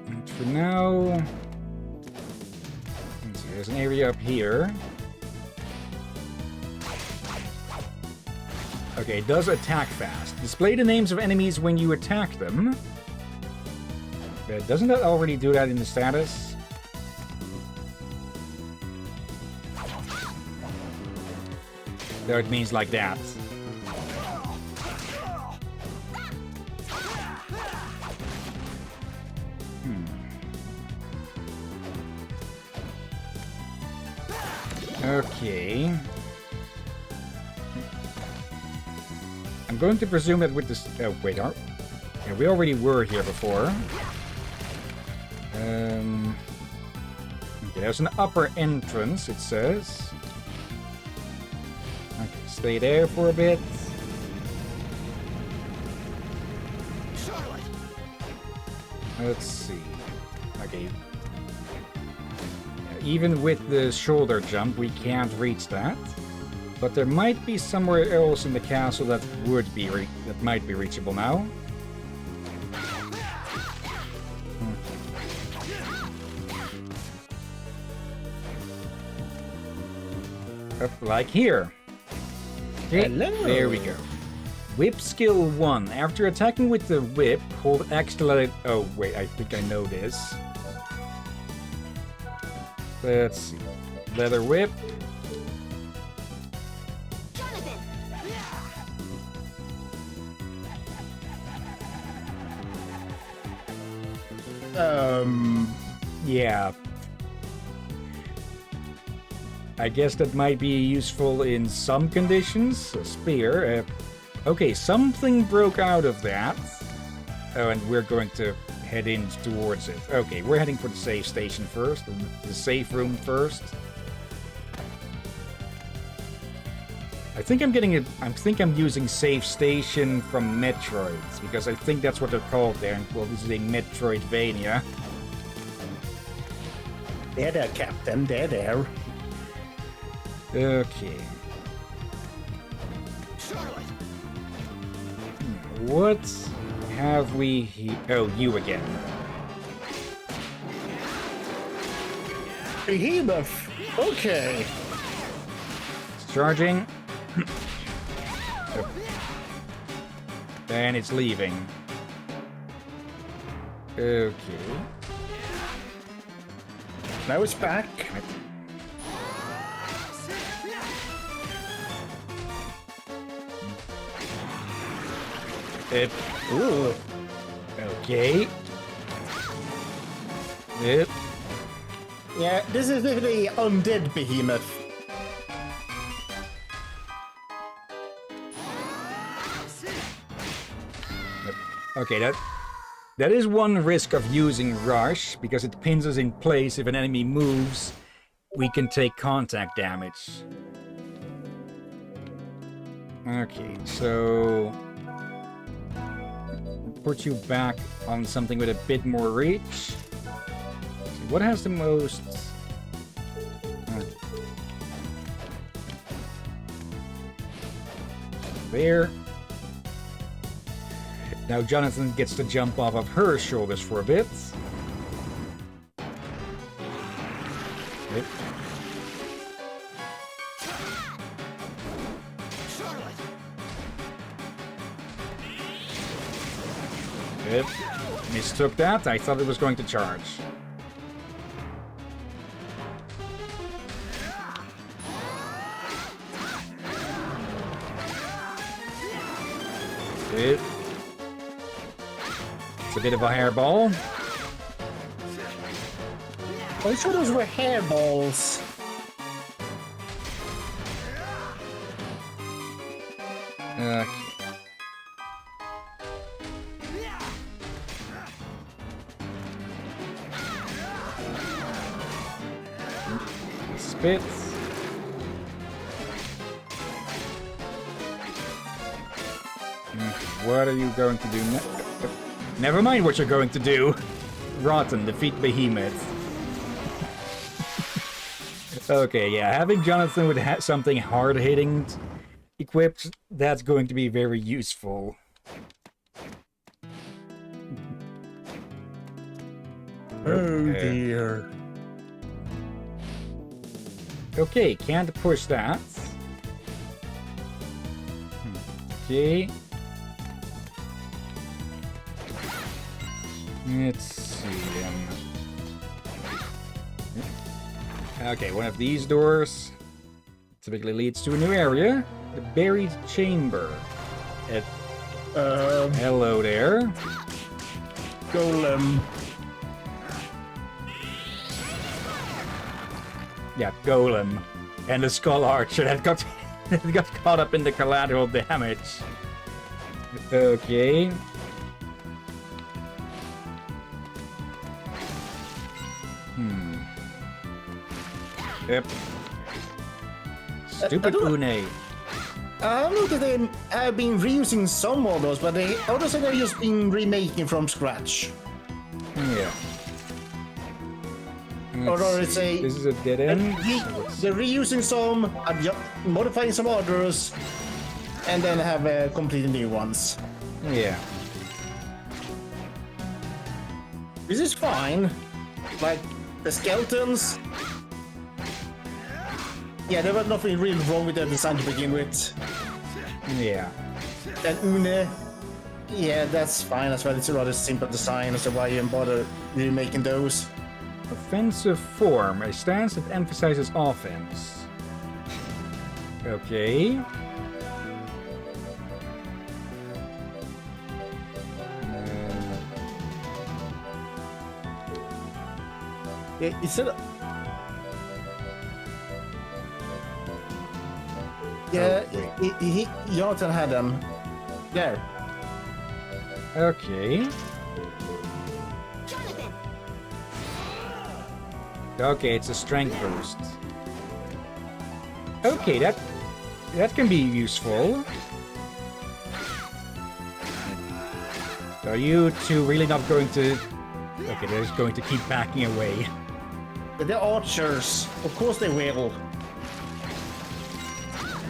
And for now... Let's see, there's an area up here. Okay, it does attack fast. Display the names of enemies when you attack them. But doesn't that already do that in the status? No, it means like that. Okay. I'm going to presume that with this... Oh, wait, yeah, we already were here before. Okay, there's an upper entrance, it says. Okay, stay there for a bit. Let's see. Okay. Even with the shoulder jump, we can't reach that. But there might be somewhere else in the castle that would be that might be reachable now. Up like here. Okay, hello. There we go. Whip skill 1. After attacking with the whip, hold X to let it... Oh, wait, I think I know this. Let's see. Leather whip. Yeah. I guess that might be useful in some conditions. A spear. Okay, something broke out of that. Oh, and we're going to head in towards it. Okay, we're heading for the safe station first. Or the safe room first. I think I'm getting it. I think I'm using safe station from Metroid, because I think that's what they're called there. And, well, this is a Metroidvania. There, Captain. There. Okay. What have we here? Oh, you again. Behemoth. Okay. It's charging. And it's leaving. Okay. Now it's back. Ooh. Okay. Yep. Yeah, this is the undead behemoth. Okay, that is one risk of using Rush, because it pins us in place. If an enemy moves, we can take contact damage. Okay, so... put you back on something with a bit more reach. What has the most... There. Now Jonathan gets to jump off of her shoulders for a bit. Yep. Yep. Mistook that. I thought it was going to charge. Yep. It's a bit of a hairball. I'm sure those were hairballs. Okay. bit. What are you going to do Never mind what you're going to do. Rotten, defeat Behemoth. Okay, yeah, having Jonathan with something hard-hitting equipped, that's going to be very useful. Oh dear. Okay, can't push that. Okay. Let's see. Okay, one of these doors typically leads to a new area. The Buried Chamber. Hello there. Golem. Yeah, Golem. And the Skull Archer that got, that got caught up in the collateral damage. Okay. Yep. Stupid Une. I know that they have been reusing some models, but they others have just been remaking from scratch. Yeah. Or Let's it's see. a- This is a dead end. They're reusing some, modifying some others, and then have completely new ones. Yeah. This is fine. Like the skeletons. Yeah, there was nothing really wrong with their design to begin with. Yeah. And Une, yeah, that's fine as well. It's a rather simple design, so why even bother remaking those? Offensive form, a stance that emphasizes offense. Okay. Is it? Yeah, Jonathan had them. There. Okay. Okay, it's a strength boost. Okay, that can be useful. Are you two really not going to... Okay, they're just going to keep backing away. They're archers. Of course they will.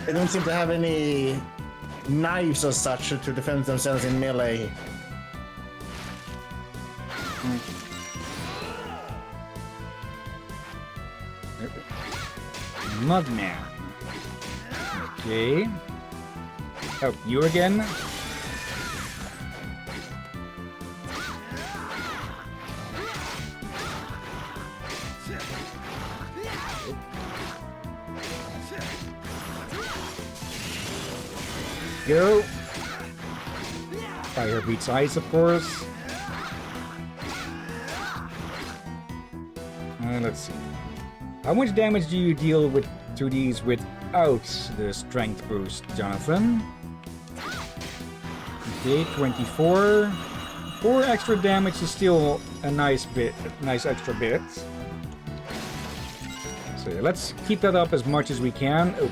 They don't seem to have any knives or such to defend themselves in melee. Mudman. Okay. Oh, you again? Go. Fire beats ice, of course. Let's see. How much damage do you deal with to these without the strength boost, Jonathan? Okay, 24. 4 extra damage is still a nice extra bit. So let's keep that up as much as we can. Oh.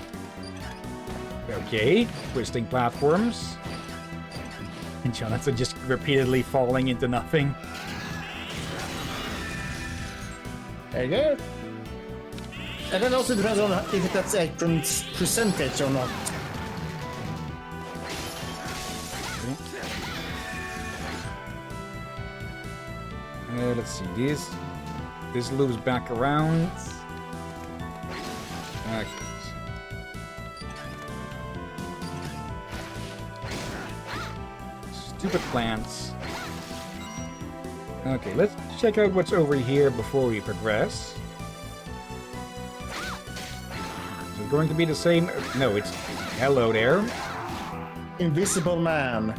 Okay, twisting platforms. And Jonathan just repeatedly falling into nothing. There you go. And then also depends on if that's a percentage or not. Let's see, this loops back around. Okay. Stupid plants. Okay, let's check out what's over here before we progress. Is it going to be the same? No, it's... Hello there. Invisible Man.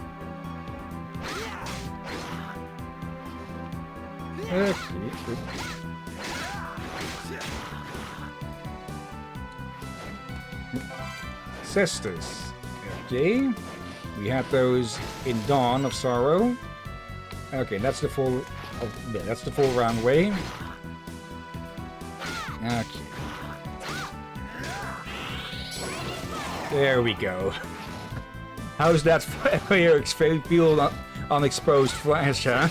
Okay. Cestus. Okay. We had those in Dawn of Sorrow. Okay, that's the full... yeah, that's the full round way. Okay. There we go. How's that fire feel on exposed flesh, huh?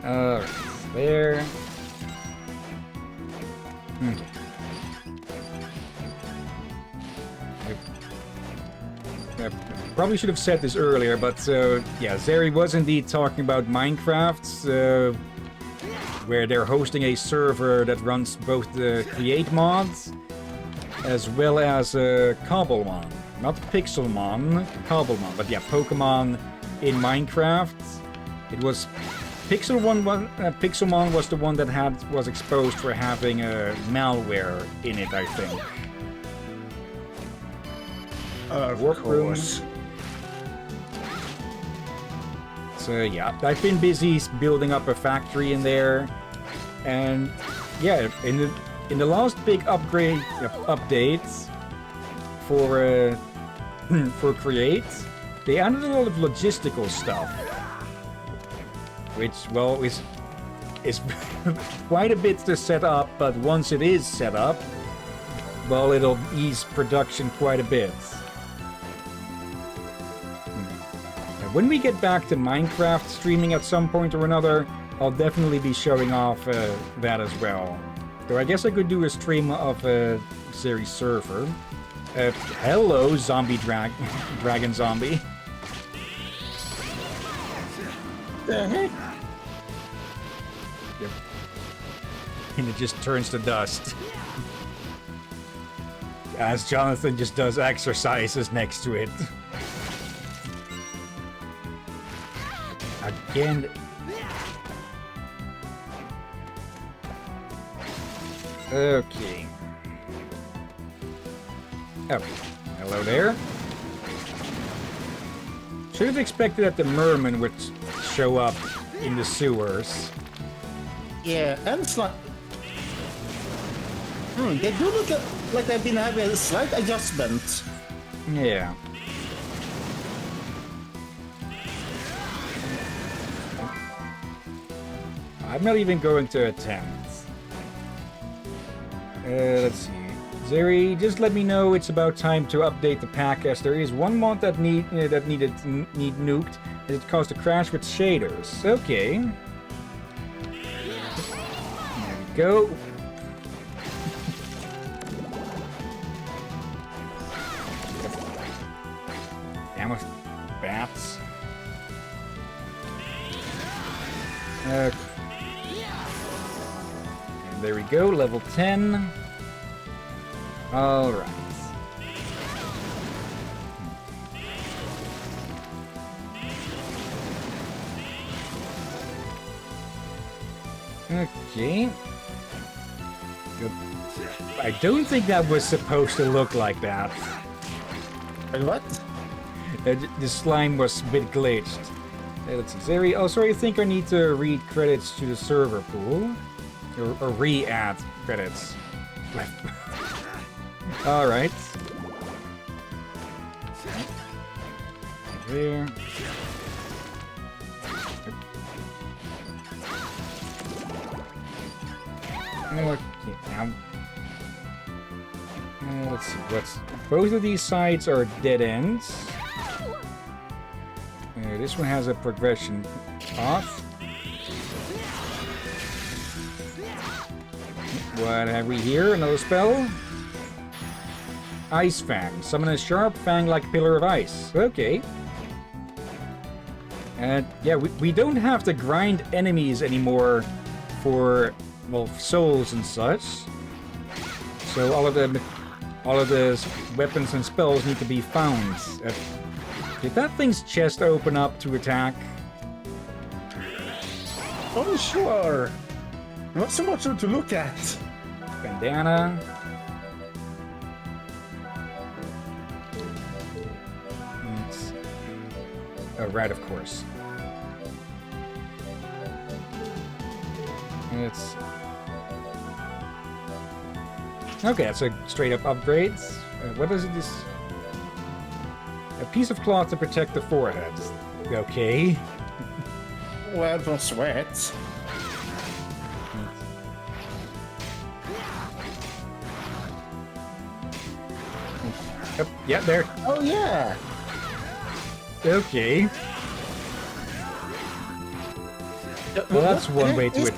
Alright, there. I probably should have said this earlier, but yeah, Zeri was indeed talking about Minecraft, where they're hosting a server that runs both the Create mods as well as Cobblemon. Not Pixelmon, Cobblemon, but yeah, Pokemon in Minecraft. It was Pixelmon was the one that was exposed for having malware in it, I think. Of course. So yeah, I've been busy building up a factory in there, and yeah, in the last big updates for Create, they added a lot of logistical stuff, which, well, is quite a bit to set up, but once it is set up, well, it'll ease production quite a bit. When we get back to Minecraft streaming at some point or another, I'll definitely be showing off that as well. So I guess I could do a stream of a series server. Hello, zombie dragon zombie. The heck? Yep. And it just turns to dust. As Jonathan just does exercises next to it. Again. Okay. Oh, hello there. Should have expected that the merman would show up in the sewers. Yeah, and it's like... they do look like they've been having a slight adjustment. Yeah. I'm not even going to attempt. Let's see. Zeri, just let me know it's about time to update the pack, as there is one mod that need nuked, and it caused a crash with shaders. Okay. There we go. Damn it. Bats. Okay. And there we go, level 10. Alright. Okay. Good. I don't think that was supposed to look like that. What? The slime was a bit glitched. Let's see. Zeri, also, I think I need to read credits to the server pool. Or re-add credits. Alright. There. Okay, now. Let's see, both of these sides are dead ends. This one has a progression path. What have we here? Another spell? Ice Fang. Summon a sharp fang-like pillar of ice. Okay. And yeah, we don't have to grind enemies anymore for, well, souls and such. So all of the weapons and spells need to be found. Did that thing's chest open up to attack? Oh, sure. Not so much to look at. Bandana. Oh, right, of course. It's... Okay, that's a straight-up upgrades. What is it? This... A piece of cloth to protect the forehead. Okay. Well, from sweat. Yep, yeah, there. Oh yeah. Okay. Well, that's one way to it.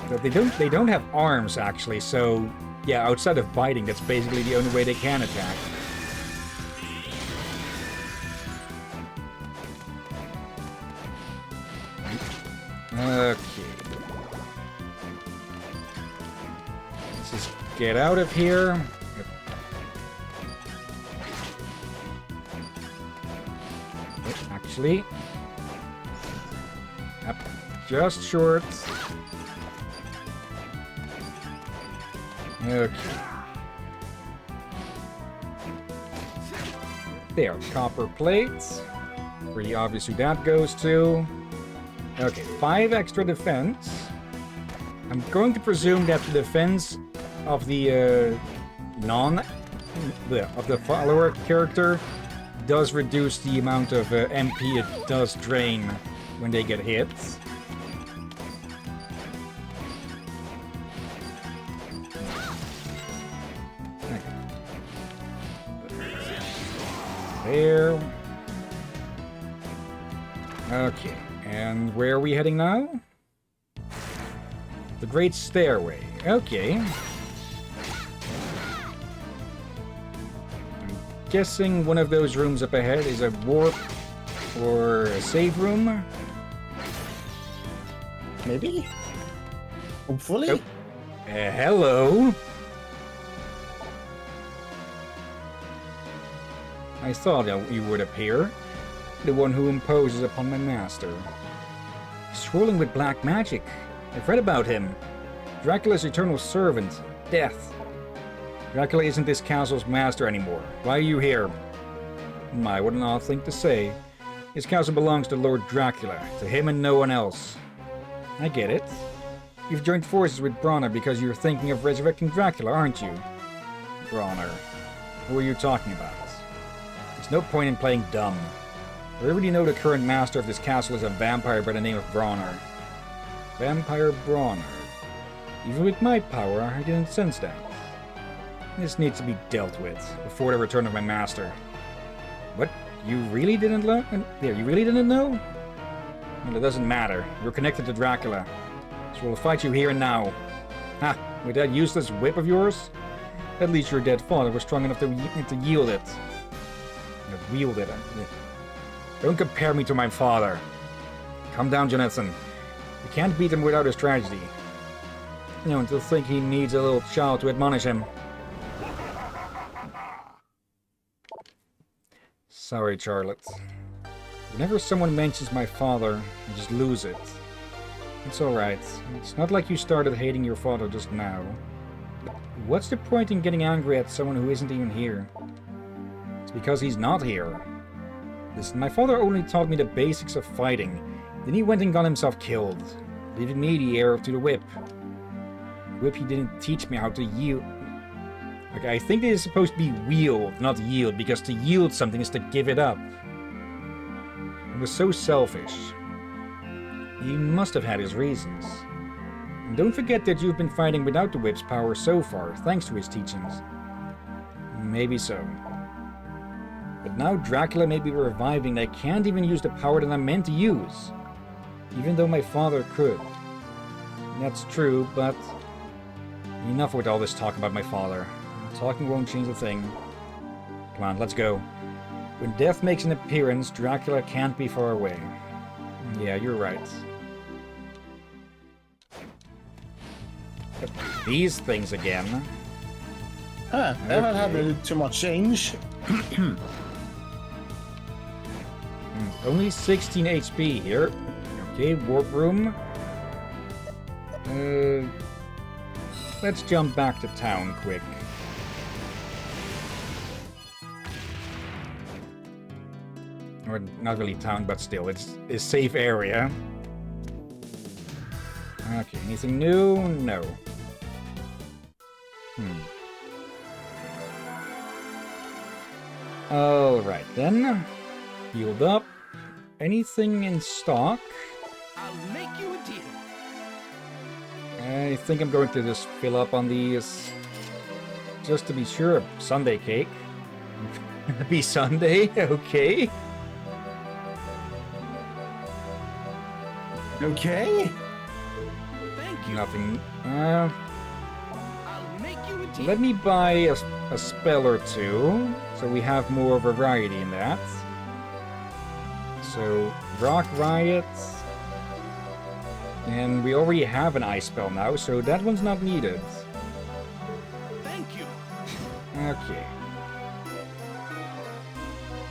Well, they don't have arms actually, so yeah, outside of biting, that's basically the only way they can attack. Okay. Let's just get out of here. Yep. Oh, actually. Yep. Just short. Okay. There, copper plates. Pretty obvious who that goes to. Okay, 5 extra defense. I'm going to presume that the defense of the of the follower character does reduce the amount of MP it does drain when they get hit. There. Okay, and where are we heading now? The Great Stairway. Okay. I'm guessing one of those rooms up ahead is a warp or a save room. Maybe. Hopefully. Oh. Hello. I thought that you would appear. The one who imposes upon my master. He's ruling with black magic. I've read about him. Dracula's eternal servant, Death. Dracula isn't this castle's master anymore. Why are you here? What an odd thing to say. This castle belongs to Lord Dracula, to him and no one else. I get it. You've joined forces with Bronner because you're thinking of resurrecting Dracula, aren't you? Bronner. Who are you talking about? There's no point in playing dumb. I already know the current master of this castle is a vampire by the name of Bronner. Vampire Bronner. Even with my power, I didn't sense that. This needs to be dealt with before the return of my master. What? You really didn't know? Yeah, you really didn't know? Well, it doesn't matter. You're connected to Dracula. So we'll fight you here and now. Ha! With that useless whip of yours? At least your dead father was strong enough to yield it. Wield it. Don't compare me to my father. Calm down, Jonathan. You can't beat him without his tragedy. You know, to think he needs a little child to admonish him. Sorry, Charlotte. Whenever someone mentions my father, I just lose it. It's alright. It's not like you started hating your father just now. But what's the point in getting angry at someone who isn't even here? It's because he's not here. Listen, my father only taught me the basics of fighting. Then he went and got himself killed, leaving me the heir to the whip. The whip he didn't teach me how to yield. Like, I think it is supposed to be wield, not yield, because to yield something is to give it up. It was so selfish. He must have had his reasons. And don't forget that you've been fighting without the whip's power so far, thanks to his teachings. Maybe so. But now Dracula may be reviving, and I can't even use the power that I'm meant to use. Even though my father could. That's true, but... enough with all this talk about my father. Talking won't change a thing. Come on, let's go. When death makes an appearance, Dracula can't be far away. Yeah, you're right. These things again. Huh, they haven't had too much change. Only 16 HP here. Okay, warp room. Let's jump back to town quick. Or not really town, but still, it's a safe area. Okay, anything new? No. Alright then. Healed up. Anything in stock? I'll make you a deal. I think I'm going to just fill up on these. Just to be sure. Sunday cake. Happy Sunday, okay. Okay. Thank you. Nothing. I'll make you a deal. Let me buy a spell or two, so we have more variety in that. So, Rock Riot. And we already have an ice spell now, so that one's not needed. Thank you. Okay.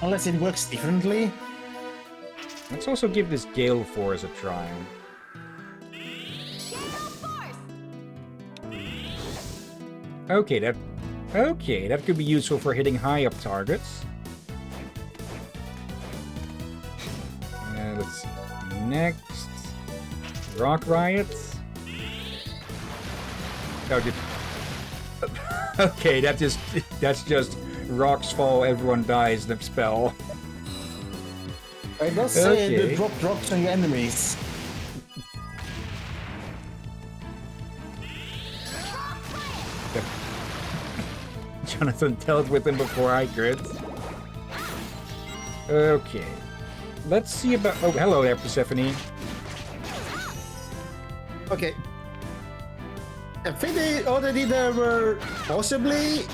Unless it works differently. Let's also give this Gale Force a try. Okay, that could be useful for hitting high up targets. Let's see. Next, Rock Riots. Oh, okay, that's just rocks fall, everyone dies. The spell. I does say Okay. the drop rocks on your enemies. Jonathan dealt with him before I could. Okay. Let's see about... Oh, hello there, Persephone. Okay. I think they already there were possibly...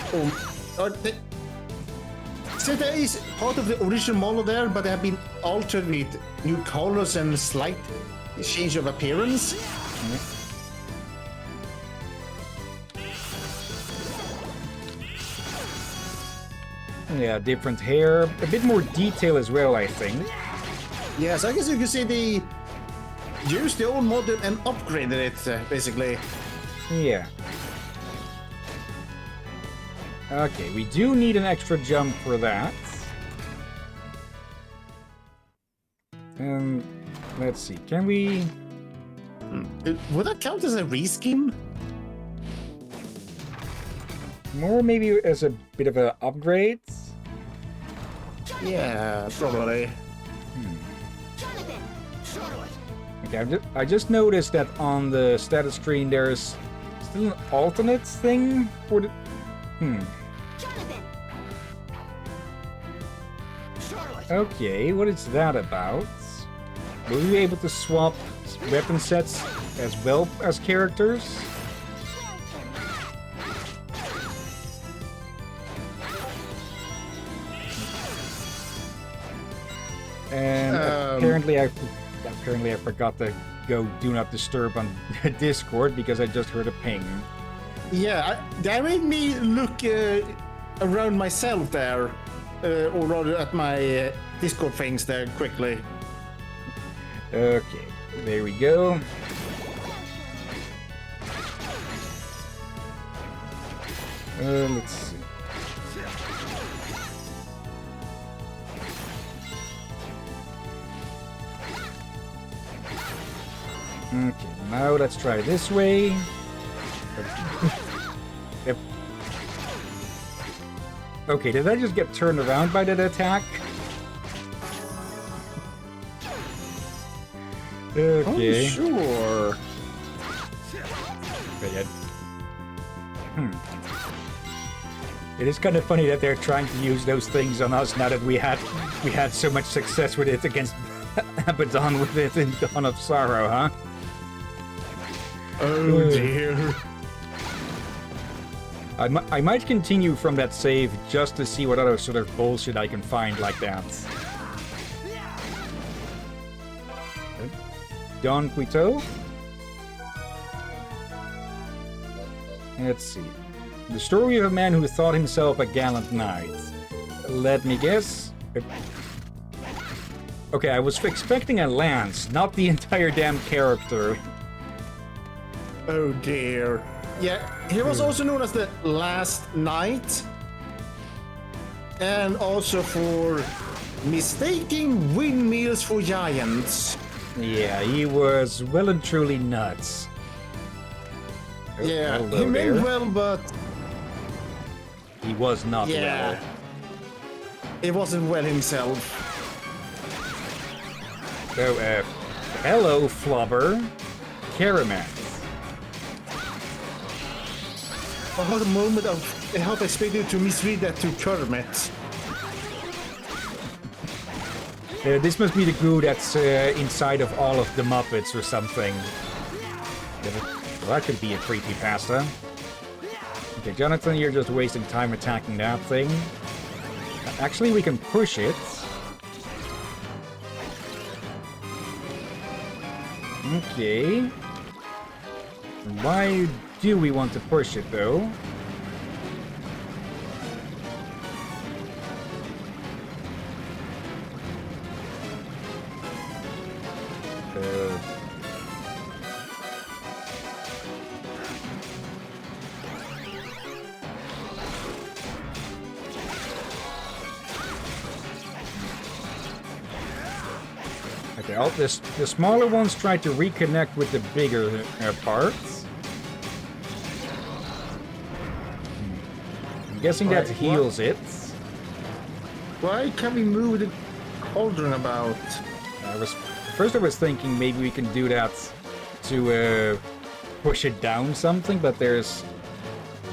So there is part of the original model there, but they have been altered with new colors and slight change of appearance. Yeah, different hair. A bit more detail as well, I think. Yes, I guess you could say they used the old model and upgraded it, basically. Yeah. Okay, we do need an extra jump for that. Let's see, can we... Would that count as a reskin? More maybe as a bit of an upgrade? Yeah, probably. Okay, I just noticed that on the status screen there's still an alternate thing for the... Okay, what is that about? Will we be able to swap weapon sets as well as characters? And apparently I forgot to go Do Not Disturb on Discord because I just heard a ping. Yeah, that made me look around myself there, or rather at my Discord things there quickly. Okay, there we go. Let's see. Okay, now let's try this way. Yep. Okay, did I just get turned around by that attack? Okay. Oh, sure. Okay, It is kind of funny that they're trying to use those things on us now that we had so much success with it against Abaddon with it in Dawn of Sorrow, huh? Oh dear. I might continue from that save just to see what other sort of bullshit I can find like that. Don Quito? Let's see. The story of a man who thought himself a gallant knight. Let me guess. Okay, I was expecting a lance, not the entire damn character. Oh dear. Yeah, he was also known as the Last Knight. And also for mistaking windmills for giants. Yeah, he was well and truly nuts. Oh, Yeah, hello he meant there. well, but He was not yeah, well. he wasn't well himself. So, hello, Flubber. Karamat. I had a moment of I half expected to misread that to Kermit. This must be the goo that's inside of all of the Muppets or something. Well, that could be a creepypasta. Okay, Jonathan, you're just wasting time attacking that thing. Actually, we can push it. Okay. Why do we want to push it, though? Okay, the smaller ones try to reconnect with the bigger parts. I'm guessing that heals it. Why can't we move the cauldron about? First I was thinking maybe we can do that to push it down something, but there's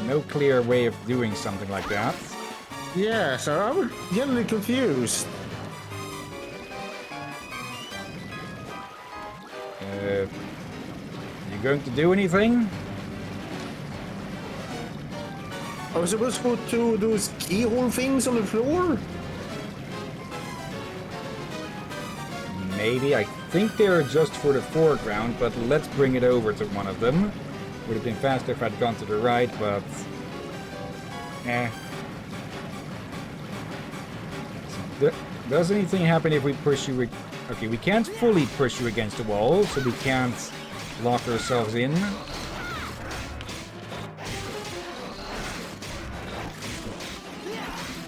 no clear way of doing something like that. Yeah, so I was generally confused. You going to do anything? I was supposed to put two of those keyhole things on the floor? Maybe. I think they're just for the foreground, but let's bring it over to one of them. Would have been faster if I'd gone to the right, but... Does anything happen if we push you... Okay, we can't fully push you against the wall, so we can't lock ourselves in.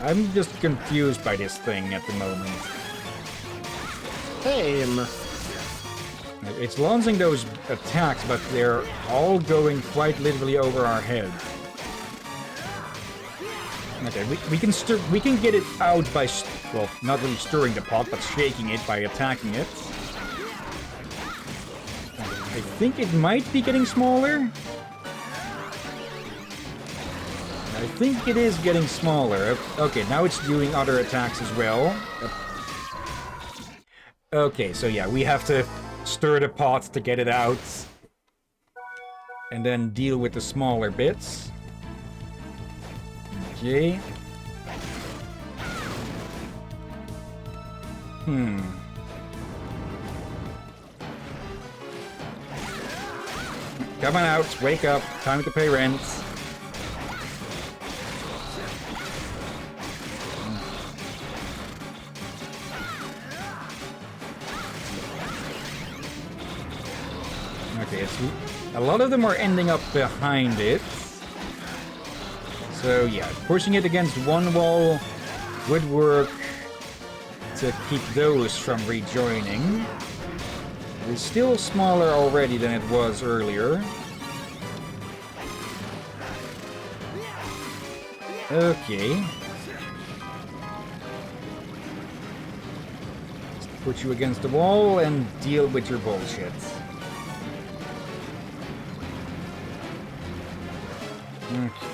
I'm just confused by this thing at the moment. Same. It's launching those attacks, but they're all going quite literally over our head. Okay, we can get it out by, well, not really stirring the pot, but shaking it by attacking it. I think it might be getting smaller. I think it is getting smaller. Okay, now it's doing other attacks as well. Okay, so yeah, we have to stir the pot to get it out. And then deal with the smaller bits. Okay. Come on out, wake up, time to pay rent. Okay, a lot of them are ending up behind it. So yeah, pushing it against one wall would work to keep those from rejoining. It's still smaller already than it was earlier. Okay. Let's put you against the wall and deal with your bullshit. Okay.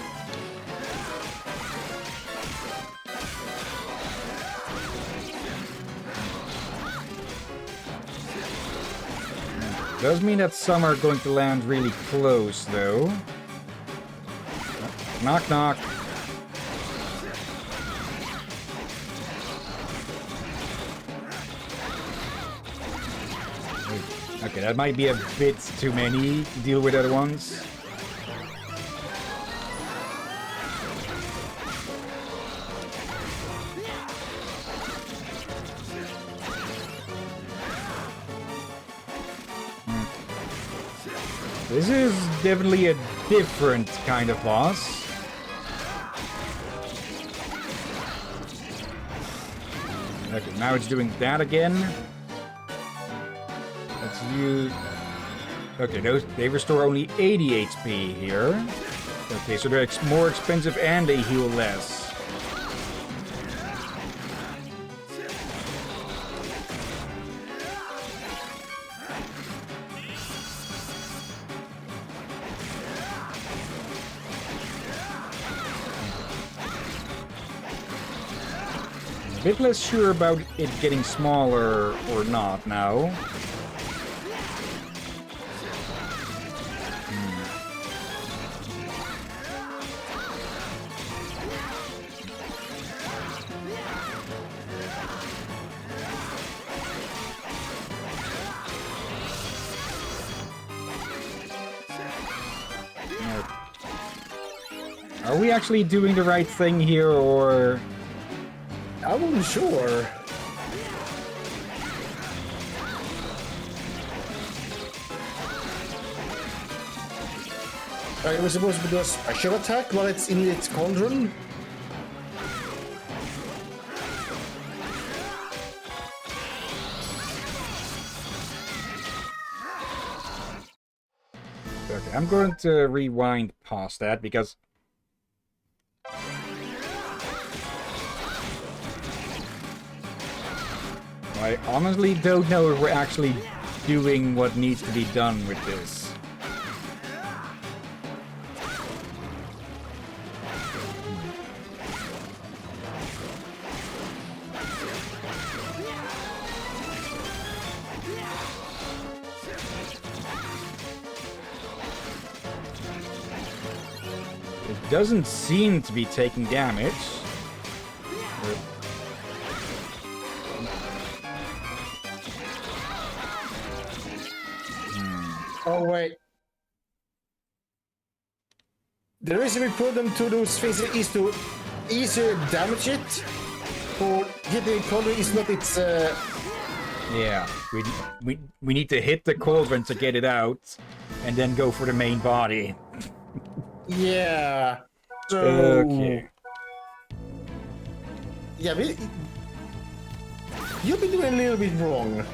Does mean that some are going to land really close, though. Knock, knock. Okay, that might be a bit too many to deal with at once. This is definitely a different kind of boss. Okay, now it's doing that again. Let's use... Okay, they restore only 80 HP here. Okay, so they're more expensive and they heal less. a bit less sure about it getting smaller or not now. Are we actually doing the right thing here, or... I wasn't sure. Are we supposed to do a special attack while it's in its cauldron? Okay, I'm going to rewind past that, because... I honestly don't know if we're actually doing what needs to be done with this. It doesn't seem to be taking damage. Oh, wait. The reason we put them to those things is to easier damage it. For hitting cauldron is not its... Yeah, we need to hit the cauldron to get it out, and then go for the main body. Yeah. So... Okay. Yeah, you've been doing a little bit wrong.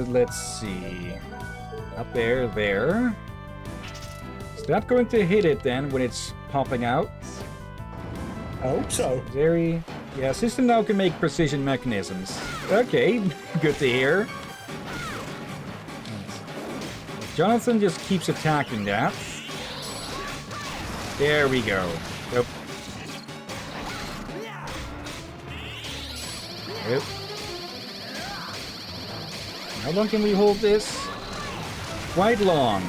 Let's see. Up there, there. Is that going to hit it then when it's popping out? I hope so. Very... Yeah, system now can make precision mechanisms. Okay, good to hear. Jonathan just keeps attacking that. There we go. Yep. Yep. How long can we hold this? Quite long.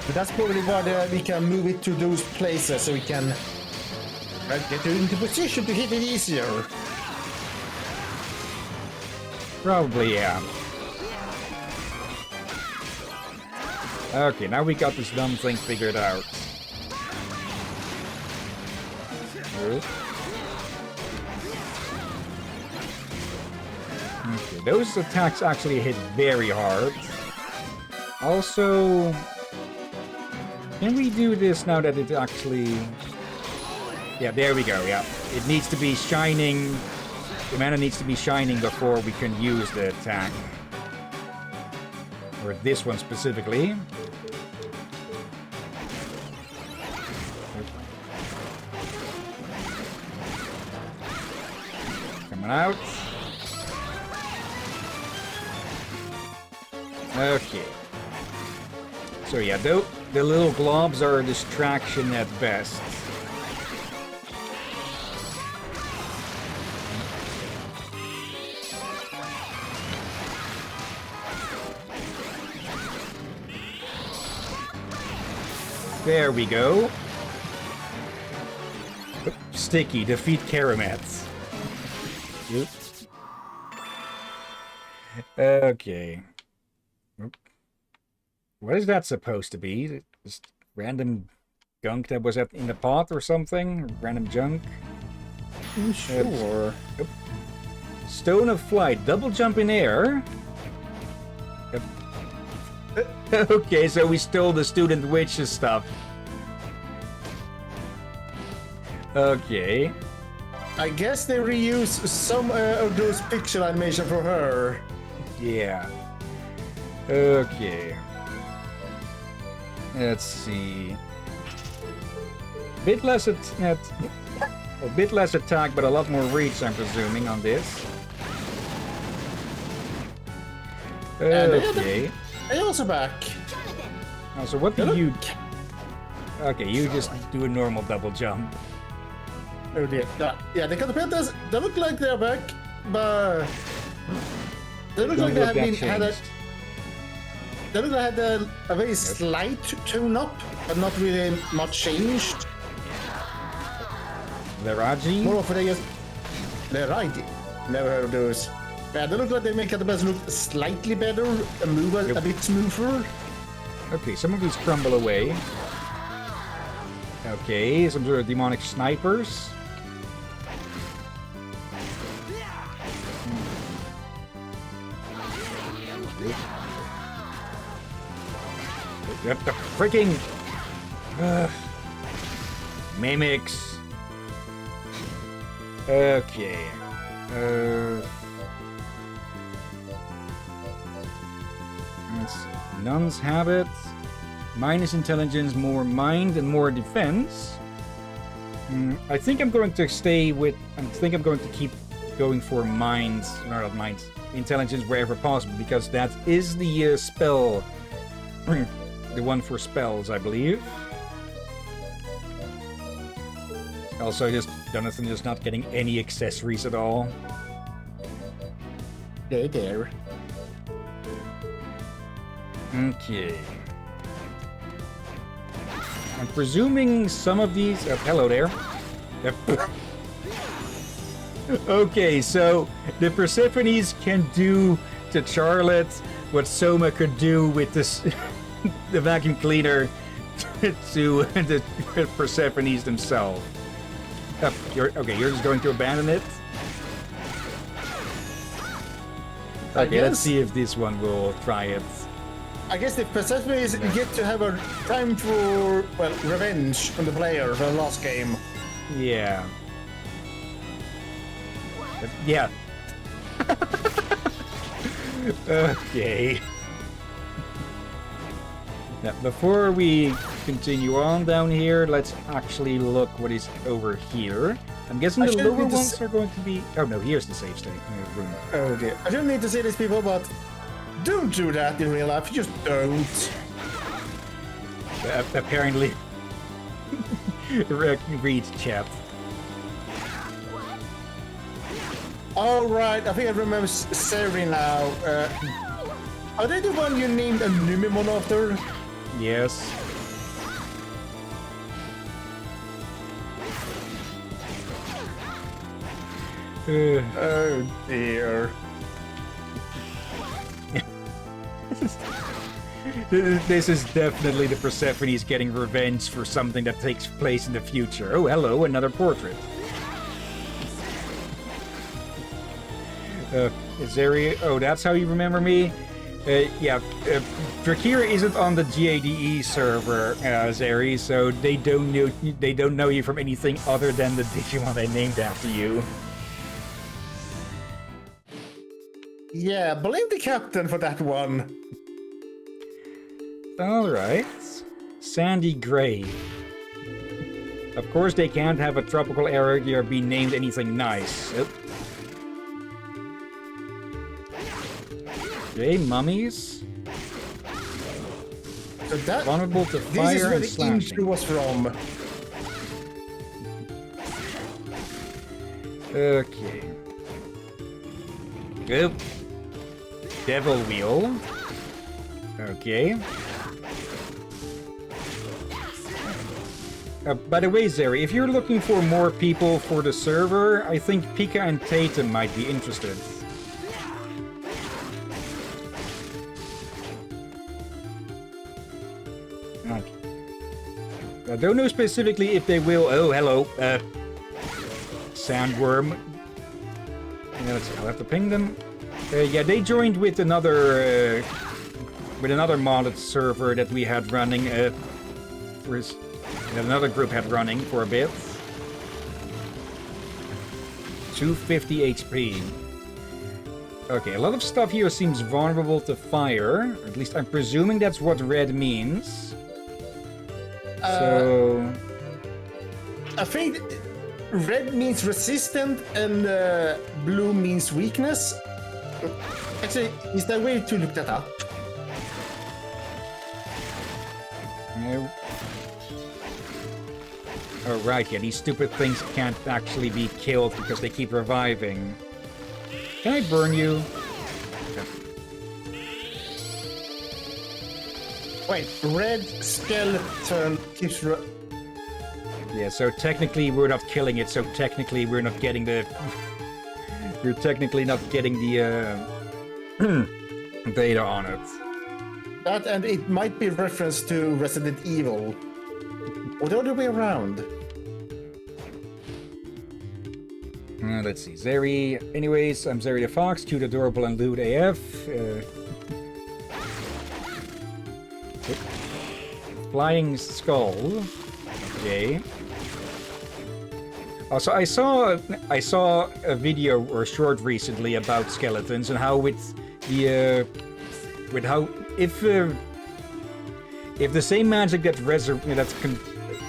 But that's probably why we can move it to those places so we can get it into position to hit it easier. Probably, yeah. Okay, now we got this dumb thing figured out. Good. Okay, those attacks actually hit very hard. Also, can we do this now that it actually... Yeah, there we go, yeah. It needs to be shining... The mana needs to be shining before we can use the attack. Or this one specifically. Coming out. Okay. So yeah, the little globs are a distraction at best. There we go. Oop, sticky, defeat Karamets. Oops. Okay. Oop. What is that supposed to be? Just random gunk that was in the pot or something? Random junk? Sure. Oop. Stone of Flight, double jump in air. Yep. Okay, so we stole the student witch's stuff. Okay. I guess they reuse some of those pixel animation for her. Yeah. Okay. Let's see. Bit less a bit less attack, but a lot more reach, I'm presuming, on this. Okay. Hey, also back. Oh, so what do you... Okay, you just do a normal double jump. Oh dear. Yeah, the catapultas, they look like they're back, but they look like they have been had a. They look like they had a very slight tune-up, but not really much changed. Viraji? More often they just... Viraji. Never heard of those. Yeah, they look like they make catapultas look slightly better and move a bit smoother. Okay, some of these crumble away. Okay, some sort of demonic snipers. The freaking mimics. Okay. Let's see. Nuns have it. Minus intelligence, more mind, and more defense. I think I'm going to stay with. I think I'm going to keep going for mind, not mind, intelligence wherever possible, because that is the spell. The one for spells, I believe. Also, just Jonathan just not getting any accessories at all. There. Okay. I'm presuming some of these... hello there. Okay, so the Persephones can do to Charlotte what Soma could do with this... the vacuum cleaner to the Persephones themselves. You're just going to abandon it? Okay, let's see if this one will try it. I guess the Persephones get to have a time for, well, revenge on the player for the last game. Yeah. Yeah. Okay. Now, before we continue on down here, let's actually look what is over here. I'm guessing the lower ones are going to be... Oh no, here's the safe state room. Oh dear. I don't need to say this, people, but don't do that in real life. Just don't. Apparently. Read chat. Alright, I think I remember Seri now. Are they the one you named a Numemon after? Yes. Oh dear. This is definitely the Persephones getting revenge for something that takes place in the future. Oh, hello, another portrait. Zeri, oh, that's how you remember me? Yeah, Drakira isn't on the GADE server, Zeri, so they don't know you from anything other than the Digimon they named after you. Yeah, blame the captain for that one. Alright. Sandy Gray. Of course they can't have a tropical area or be named anything nice. Okay, mummies. So that, vulnerable to fire and slashing. This is where the intro was from. Okay. Good. Devil Wheel. Okay. By the way, Zeri, if you're looking for more people for the server, I think Pika and Tatum might be interested. Okay. I don't know specifically if they will... Oh, hello. Sandworm. Yeah, let's see, I'll have to ping them. Yeah, they joined with another modded server that we had running. That another group had running for a bit. 250 HP. Okay, a lot of stuff here seems vulnerable to fire. At least I'm presuming that's what red means. So... I think red means resistant and blue means weakness. Actually, is there a way to look that up? No. Oh, right, yeah, these stupid things can't actually be killed because they keep reviving. Can I burn you? Wait, red skeleton keeps... Yeah, so technically we're not killing it, so technically we're not getting the... We're technically not getting the, data on it. That, and it might be reference to Resident Evil. Or the other way around. Let's see, Zeri. Anyways, I'm Zeri the Fox, cute, adorable, and lewd AF. Flying Skull. Okay. Also, I saw a video or a short recently about skeletons and how if the same magic that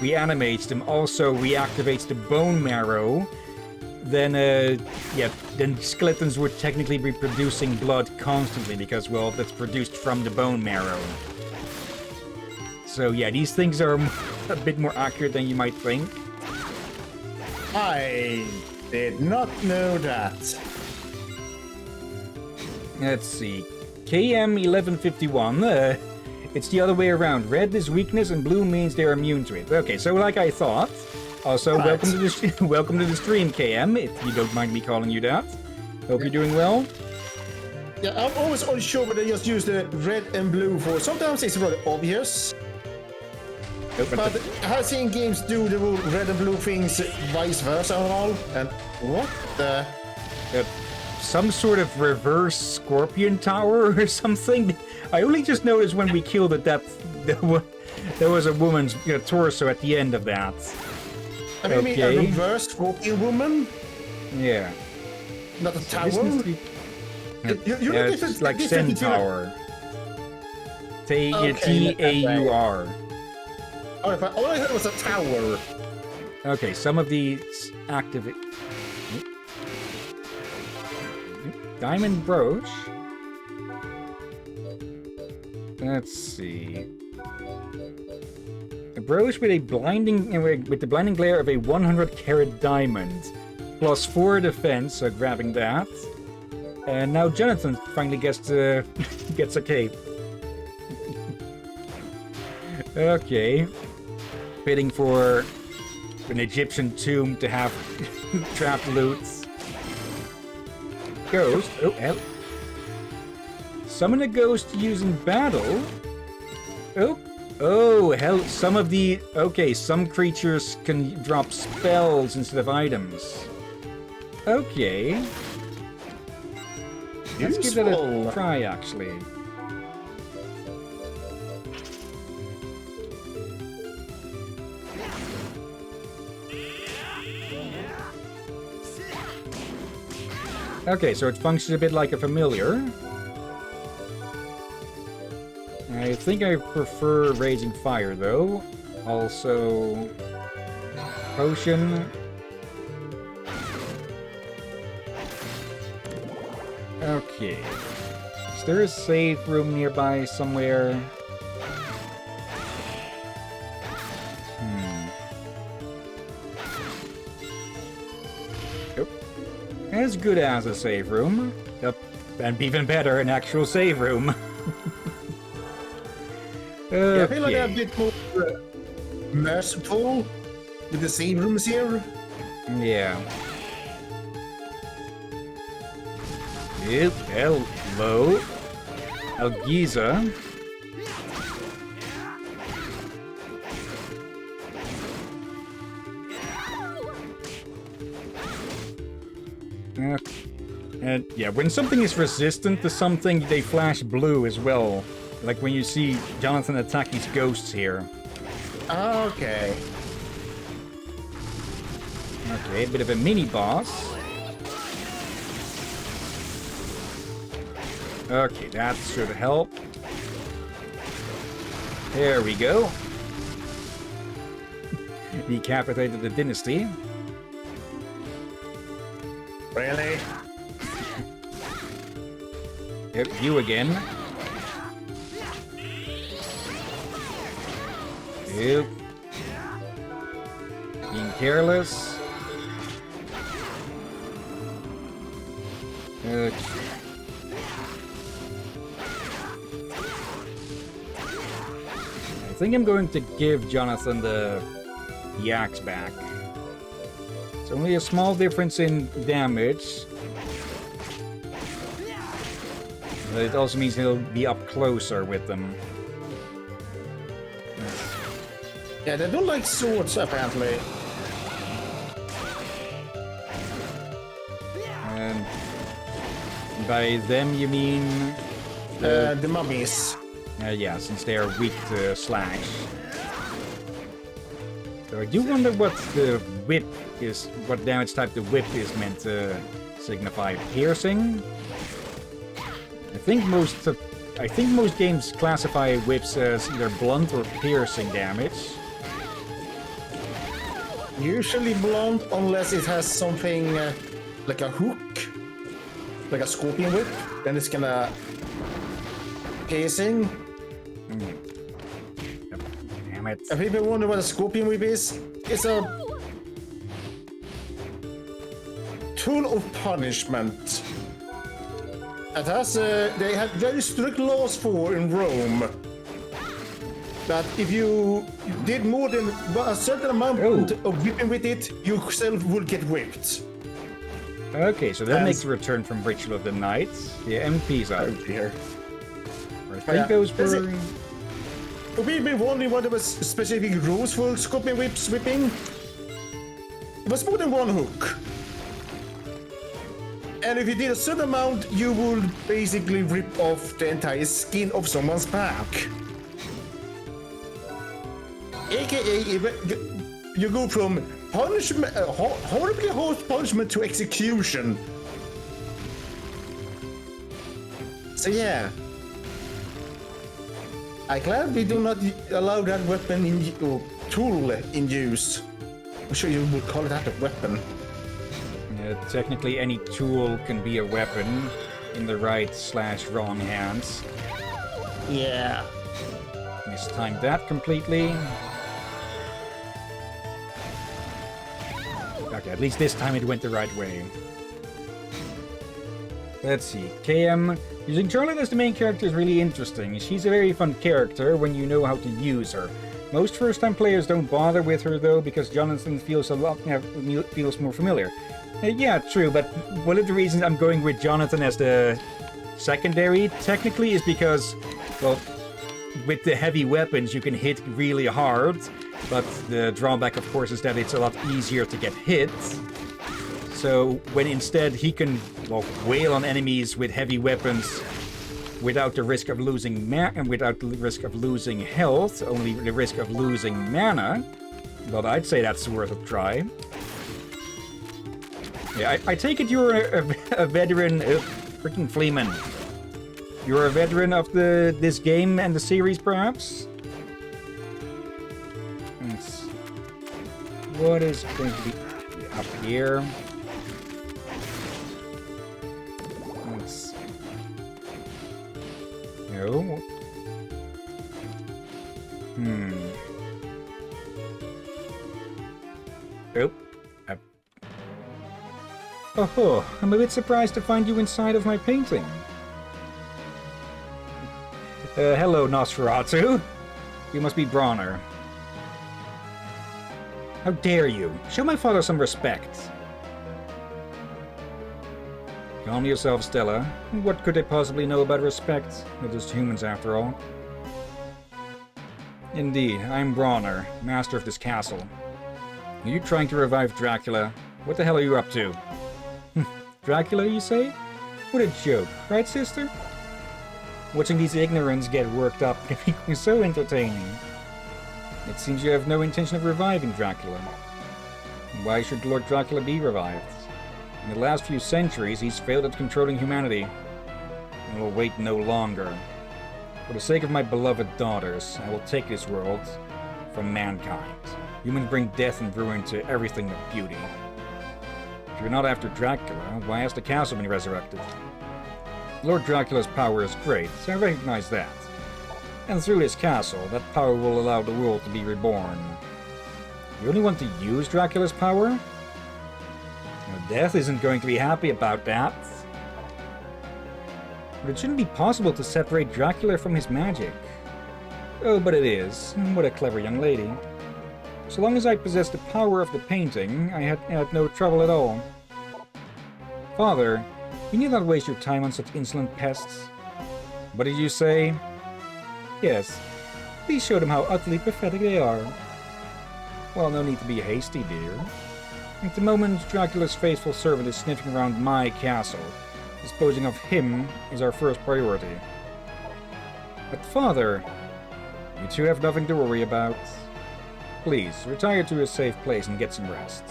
reanimates them also reactivates the bone marrow, then then skeletons would technically be producing blood constantly because, well, that's produced from the bone marrow. So yeah, these things are a bit more accurate than you might think. I did not know that. Let's see. KM1151. It's the other way around. Red is weakness and blue means they're immune to it. Okay, so like I thought. Also, right. welcome to the stream, KM, if you don't mind me calling you that. Hope you're doing well. Yeah, I'm always unsure whether they just use the red and blue for. Sometimes it's really obvious. But I have seen games do the red and blue things vice versa and all. And what the? Some sort of reverse scorpion tower or something. I only just noticed when we killed it that there was a woman's torso at the end of that. I mean, a reverse scorpion woman? Yeah. Not a tower? It's like centaur. T-A-U-R. Oh, all I heard was a tower. Okay, some of these activate. Diamond brooch. Let's see. A brooch with the blinding glare of a 100-carat diamond, plus 4 defense. So grabbing that. And now Jonathan finally gets a cape. Okay. Bidding for an Egyptian tomb to have trapped loot. Ghost. Oh, hell. Summon a ghost using battle. Oh, hell. Some creatures can drop spells instead of items. Okay. Let's give that a try, actually. Okay, so it functions a bit like a familiar. I think I prefer Raging Fire, though. Also... Potion. Okay. Is there a save room nearby somewhere? As good as a save room. And even better, an actual save room. Okay. Yeah, I feel like I'm a bit more merciful with the save rooms here. Yeah. Hello. Algiza. And yeah, when something is resistant to something, they flash blue as well. Like when you see Jonathan attack these ghosts here. Okay. Okay, a bit of a mini-boss. Okay, that should help. There we go. Decapitated the dynasty. Really? Yep, you again. Yep. careless. I think I'm going to give Jonathan the axe back. It's only a small difference in damage. But it also means he'll be up closer with them. Yeah, they don't like swords, apparently. And by them you mean... The mummies. Yeah, since they are weak to slash. So I do wonder what the whip is, what damage type the whip is meant to signify. Piercing? I think most games classify whips as either blunt or piercing damage. Usually blunt, unless it has something like a hook, like a scorpion whip. Then it's gonna piercing. Damn it. If people wonder what a scorpion whip is, it's a tool of punishment. It has, they had very strict laws for in Rome that if you did more than a certain amount of whipping with it, you yourself will get whipped. Okay, so that makes a return from Ritual of the Night. The MP's out here. I think those were... We've been wondering what was specific rules for scorpion whipping. It was more than one hook. And if you did a certain amount, you would basically rip off the entire skin of someone's back. AKA, you go from punishment, horribly harsh punishment to execution. So yeah. I'm glad we do not allow that weapon or tool in use. I'm sure you would call it that a weapon. Technically, any tool can be a weapon in the right/wrong hands. Yeah. Mistimed that completely. Okay, at least this time it went the right way. Let's see. KM. Using Charlotte as the main character is really interesting. She's a very fun character when you know how to use her. Most first-time players don't bother with her though because Jonathan feels feels more familiar. Yeah, true, but one of the reasons I'm going with Jonathan as the secondary, technically, is because, well, with the heavy weapons you can hit really hard, but the drawback, of course, is that it's a lot easier to get hit. So when instead he can, well, wail on enemies with heavy weapons without the risk of losing without the risk of losing health, only the risk of losing mana, well, I'd say that's worth a try. Yeah, I take it you're a veteran, freaking Fleeman. You're a veteran of this game and the series, perhaps? What is going to be up here? No. Oh. Oh, I'm a bit surprised to find you inside of my painting. Hello, Nosferatu. You must be Bronner. How dare you? Show my father some respect. Calm yourself, Stella. What could they possibly know about respect? They're just humans, after all. Indeed, I'm Bronner, master of this castle. Are you trying to revive Dracula? What the hell are you up to? Dracula, you say? What a joke, right, sister? Watching these ignorants get worked up can be so entertaining. It seems you have no intention of reviving Dracula. Why should Lord Dracula be revived? In the last few centuries, he's failed at controlling humanity. And will wait no longer. For the sake of my beloved daughters, I will take this world from mankind. Humans bring death and ruin to everything of beauty. If you're not after Dracula, why has the castle been resurrected? Lord Dracula's power is great, so I recognize that. And through his castle, that power will allow the world to be reborn. You only want to use Dracula's power? Well, Death isn't going to be happy about that. But it shouldn't be possible to separate Dracula from his magic. Oh, but it is. What a clever young lady. So long as I possessed the power of the painting, I had no trouble at all. Father, you need not waste your time on such insolent pests. What did you say? Yes. Please show them how utterly pathetic they are. Well, no need to be hasty, dear. At the moment, Dracula's faithful servant is sniffing around my castle. Disposing of him is our first priority. But Father, you two have nothing to worry about. Please, retire to a safe place and get some rest.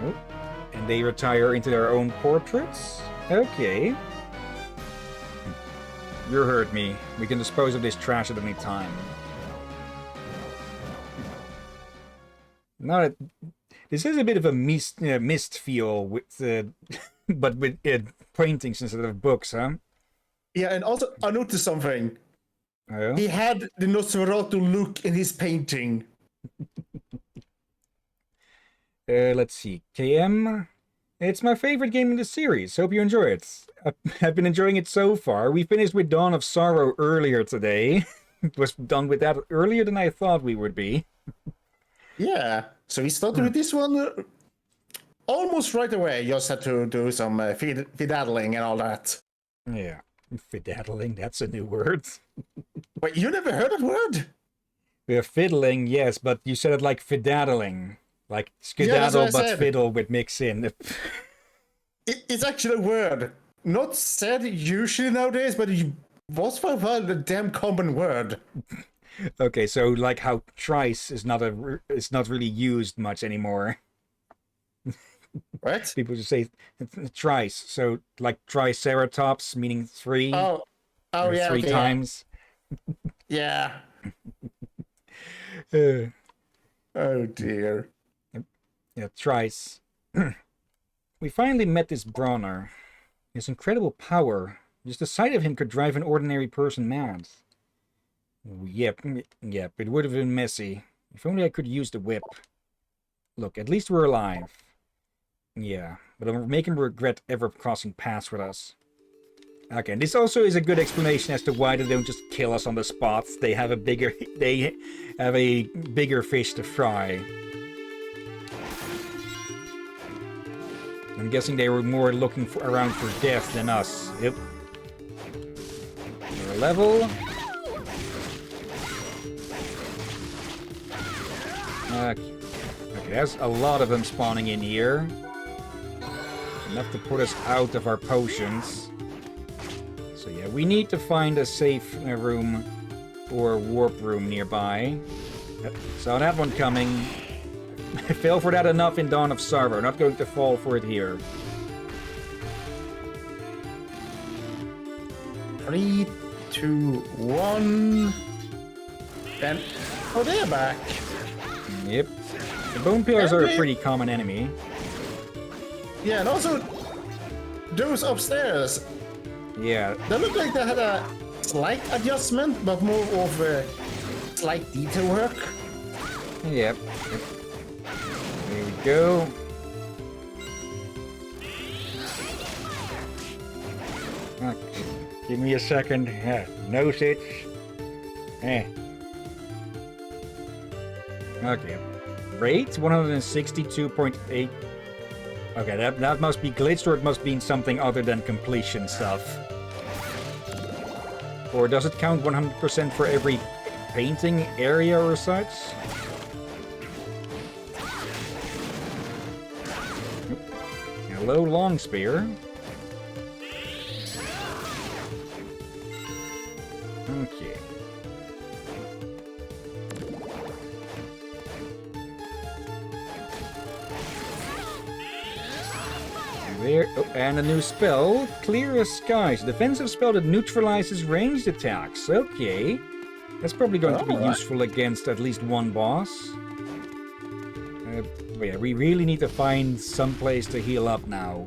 Nope. And they retire into their own portraits? Okay. You heard me. We can dispose of this trash at any time. Now that this is a bit of a mist feel with, but with paintings instead of books, huh? Yeah, and also I noticed something. Oh, yeah? He had the Nosferatu look in his painting. Let's see. KM. It's my favorite game in the series. Hope you enjoy it. I've been enjoying it so far. We finished with Dawn of Sorrow earlier today. It was done with that earlier than I thought we would be. Yeah, so we started with this one almost right away. Just had to do some fiddling and all that. Yeah, fiddling, that's a new word. Wait, you never heard that word? We're fiddling, yes, but you said it like fiddling. Like skedaddle, but said. fiddle with mix in. It's actually a word. Not said usually nowadays, but it was for a while a damn common word. Okay, so like how trice is not really used much anymore. What? People just say trice, so like triceratops, meaning three. Oh yeah, three okay, times. Yeah. Oh dear. Yeah, trice. We finally met this Bronner. His incredible power. Just the sight of him could drive an ordinary person mad. Yep, it would have been messy. If only I could use the whip. Look, at least we're alive. Yeah, but I'm making him regret ever crossing paths with us. Okay, and this also is a good explanation as to why they don't just kill us on the spot. They have a bigger fish to fry. I'm guessing they were more looking around for death than us. Yep. Another level. Okay, there's a lot of them spawning in here. Enough to put us out of our potions. So yeah, we need to find a safe room or warp room nearby. Saw that one coming. I fell for that enough in Dawn of Sorrow. Not going to fall for it here. 3, 2, 1. And oh, they're back. Yep. The bone pillars are a pretty common enemy. Yeah, and also those upstairs. Yeah. They look like they had a slight adjustment, but more of a slight detail work. Yep. There we go. Okay. Give me a second. No sitch. Okay. Rate 162.8. Okay, that must be glitched, or it must be something other than completion stuff. Or does it count 100% for every painting area or such? Hello, long spear. Okay. There, oh, and a new spell, Clear as Skies. Defensive spell that neutralizes ranged attacks. Okay. That's probably going to be useful against at least one boss. But yeah, we really need to find some place to heal up now.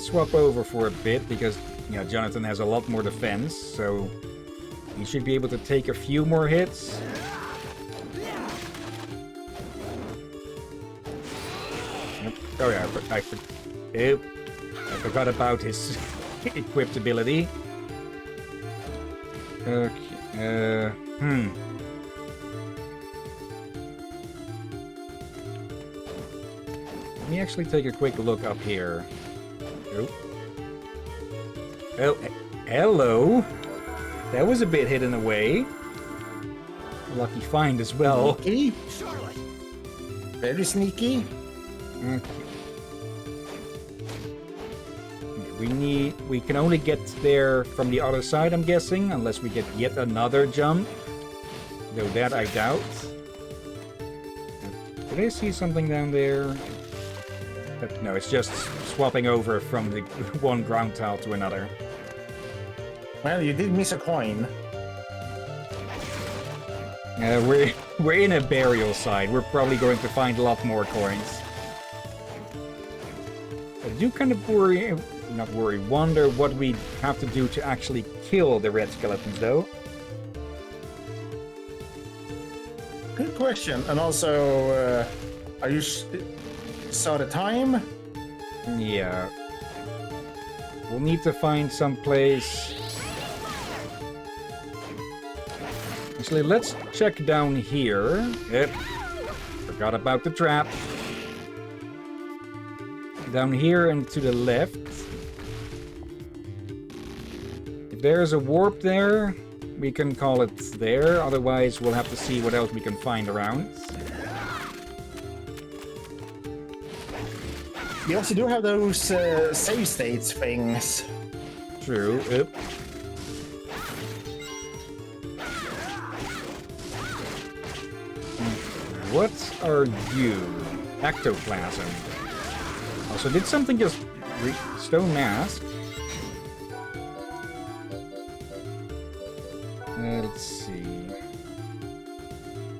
swap over for a bit because, you know, Jonathan has a lot more defense, so he should be able to take a few more hits. Oh yeah, I forgot about his equipped ability. Okay, Let me actually take a quick look up here. Oh. Oh, hello. That was a bit hidden away. Lucky find as well. Sneaky. Charlotte. Very sneaky. Okay. We can only get there from the other side, I'm guessing, unless we get yet another jump. Though that I doubt. Did I see something down there? No, it's just swapping over from the one ground tile to another. Well, you did miss a coin. We're in a burial site. We're probably going to find a lot more coins. I do kind of wonder what we have to do to actually kill the red skeletons, though. Good question. And also, are you saw the time? Yeah. We'll need to find some place. Actually, let's check down here. Yep. Forgot about the trap. Down here and to the left. If there's a warp there, we can call it there. Otherwise, we'll have to see what else we can find around. We also do have those save states things. True. Yep. What are you? Ectoplasm. Also, did something just stone mask? Let's see.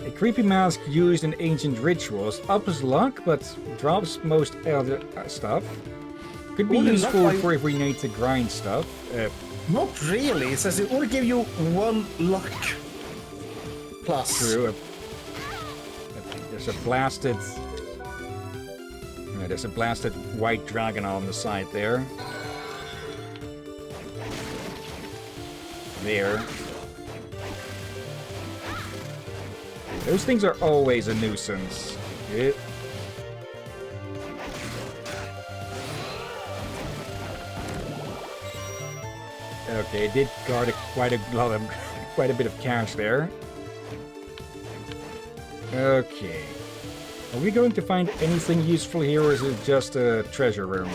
A creepy mask used in ancient rituals. Ups luck, but drops most other stuff. Could be useful for if we need to grind stuff. Not really. It says it will give you 1 luck plus. True. There's a blasted... there's a blasted white dragon on the side there. There. Those things are always a nuisance. Yep. Okay, did guard quite a bit of cash there. Okay. Are we going to find anything useful here, or is it just a treasure room?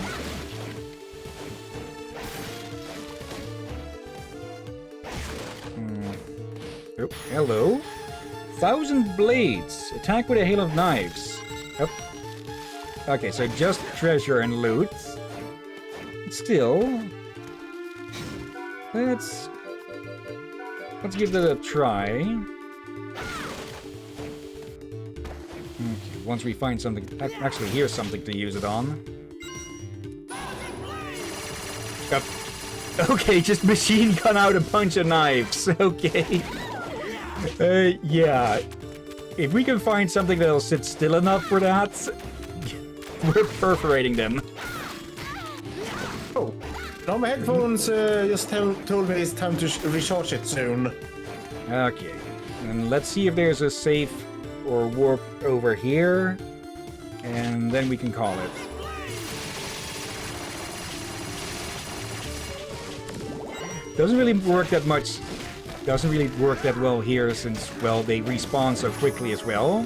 Oh, hello. 1,000 blades. Attack with a hail of knives. Oh. Okay, so just treasure and loot. Still, let's give that a try. Okay, once we find something, actually here's something to use it on. Okay, just machine gun out a bunch of knives. Okay. Yeah. If we can find something that'll sit still enough for that, we're perforating them. Oh, now my headphones just told me it's time to recharge it soon. Okay. And let's see if there's a safe or warp over here, and then we can call it. Doesn't really work that much. Doesn't really work that well here since, well, they respawn so quickly as well.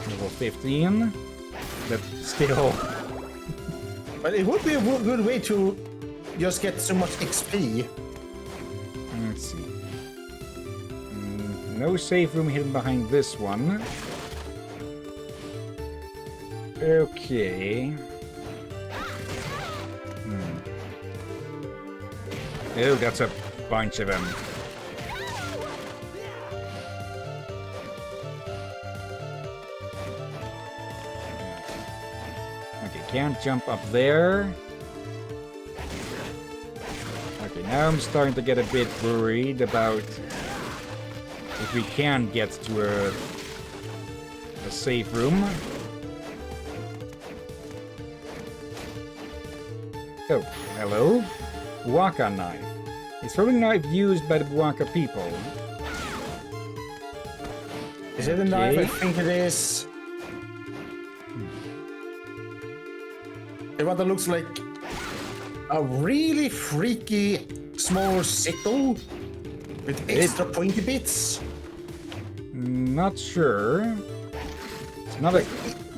Level 15. But still. But it would be a good way to just get so much XP. Let's see. No safe room hidden behind this one. Okay. Oh, that's a bunch of them. Okay, can't jump up there. Now I'm starting to get a bit worried about if we can get to a safe room. Oh, hello. Waka knife. A throwing knife used by the Waka people. Is it a knife? I think it is. The one that looks like a really freaky small sickle with extra pointy bits. Not sure. It's not a...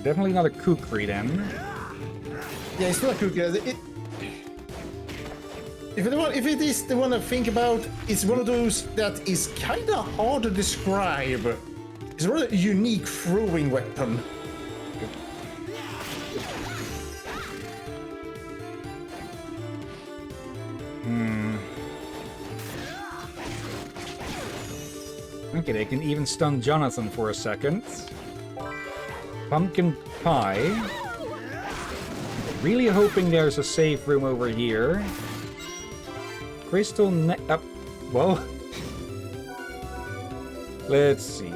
Definitely not a kukri then. Yeah, it's not a cookie. If it is the one I think about, it's one of those that is kind of hard to describe. It's a rather unique throwing weapon. Okay, they can even stun Jonathan for a second. Pumpkin pie. Really hoping there's a safe room over here. Crystal well... Let's see.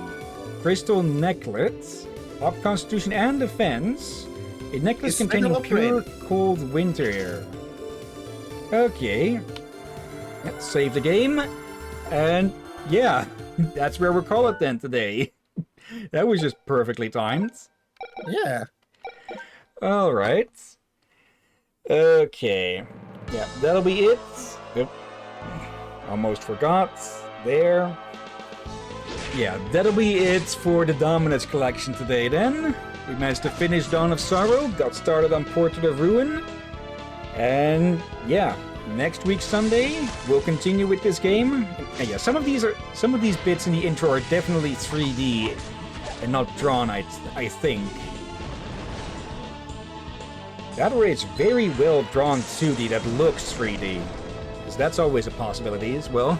Crystal necklace. Up constitution and defense. A necklace containing pure cold winter air. Okay. Let's save the game. And yeah, that's where we'll call it then today. That was just perfectly timed. Yeah. Alright. Okay. Yeah, that'll be it. Yep. Almost forgot. There. Yeah, that'll be it for the Dominus collection today then. We managed to finish Dawn of Sorrow, got started on Portrait of Ruin, and yeah, next week Sunday we'll continue with this game. And yeah, some of these bits in the intro are definitely 3D and not drawn, I think. That way it's very well drawn 2D that looks 3D. Because that's always a possibility as well.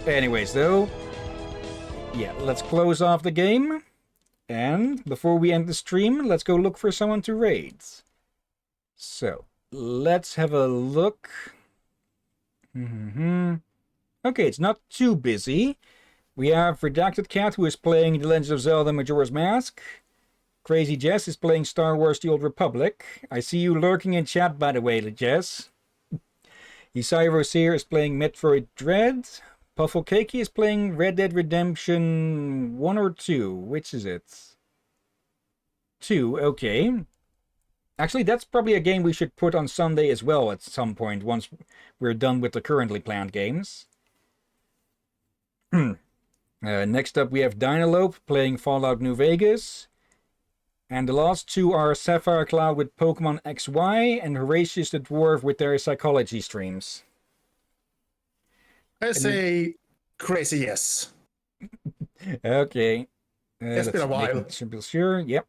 Anyways, though, yeah, let's close off the game. And before we end the stream, let's go look for someone to raid. So, let's have a look. Okay, it's not too busy. We have Redacted Cat, who is playing The Legend of Zelda Majora's Mask. Crazy Jess is playing Star Wars The Old Republic. I see you lurking in chat, by the way, Jess. Isaiah Rosier is playing Metroid Dread. Puffle Cakey is playing Red Dead Redemption 1 or 2. Which is it? 2, okay. Actually, that's probably a game we should put on Sunday as well at some point, once we're done with the currently planned games. Next up, we have Dynalope playing Fallout New Vegas. And the last two are Sapphire Cloud with Pokemon XY and Horatius the Dwarf with their psychology streams. I say crazy yes. Okay. It's been a while. Sure, yep.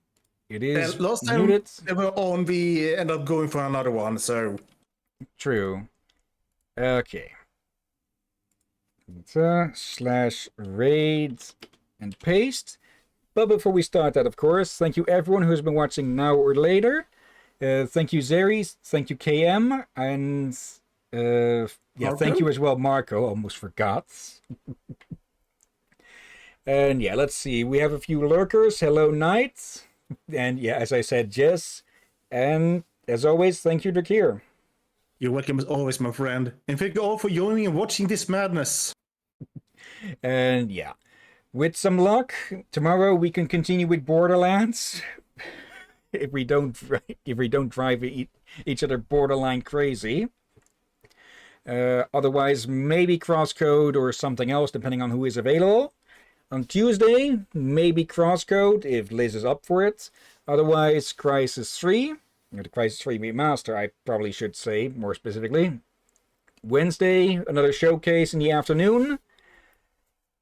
It is last time muted. they were on, we ended up going for another one, so... True. Okay. Slash raid and paste. But before we start that, of course, thank you everyone who has been watching now or later. Thank you, Zeris. Thank you, KM. And yeah, thank you as well, Marco. Almost forgot. And yeah, let's see. We have a few lurkers. Hello, Knight. And yeah, as I said, Jess. And as always, thank you, Drakir. You're welcome as always, my friend. And thank you all for joining and watching this madness. And yeah. With some luck, tomorrow we can continue with Borderlands. if we don't drive each other borderline crazy. Otherwise, maybe Crosscode or something else, depending on who is available. On Tuesday, maybe Crosscode, if Liz is up for it. Otherwise, Crysis 3. Or the Crysis 3 Remaster, I probably should say, more specifically. Wednesday, another showcase in the afternoon.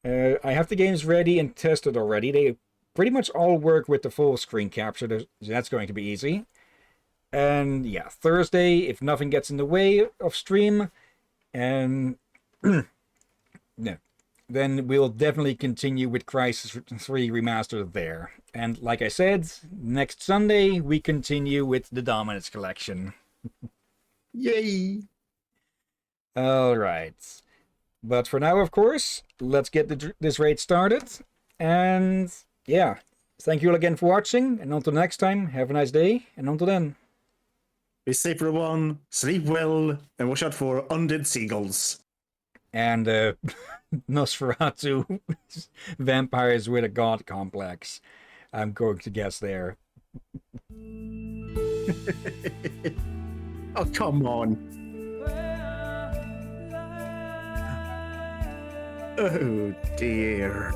I have the games ready and tested already. They pretty much all work with the full screen capture. That's going to be easy. And yeah, Thursday, if nothing gets in the way of stream, and yeah, then we'll definitely continue with Crysis 3 Remastered there. And like I said, next Sunday, we continue with the Dominus Collection. Yay! All right. But for now, of course, let's get this raid started. And yeah, thank you all again for watching. And until next time, have a nice day. And until then. Be safe, everyone. Sleep well, and watch out for undead seagulls. And Nosferatu, vampires with a god complex. I'm going to guess there. Oh, come on. Oh, dear.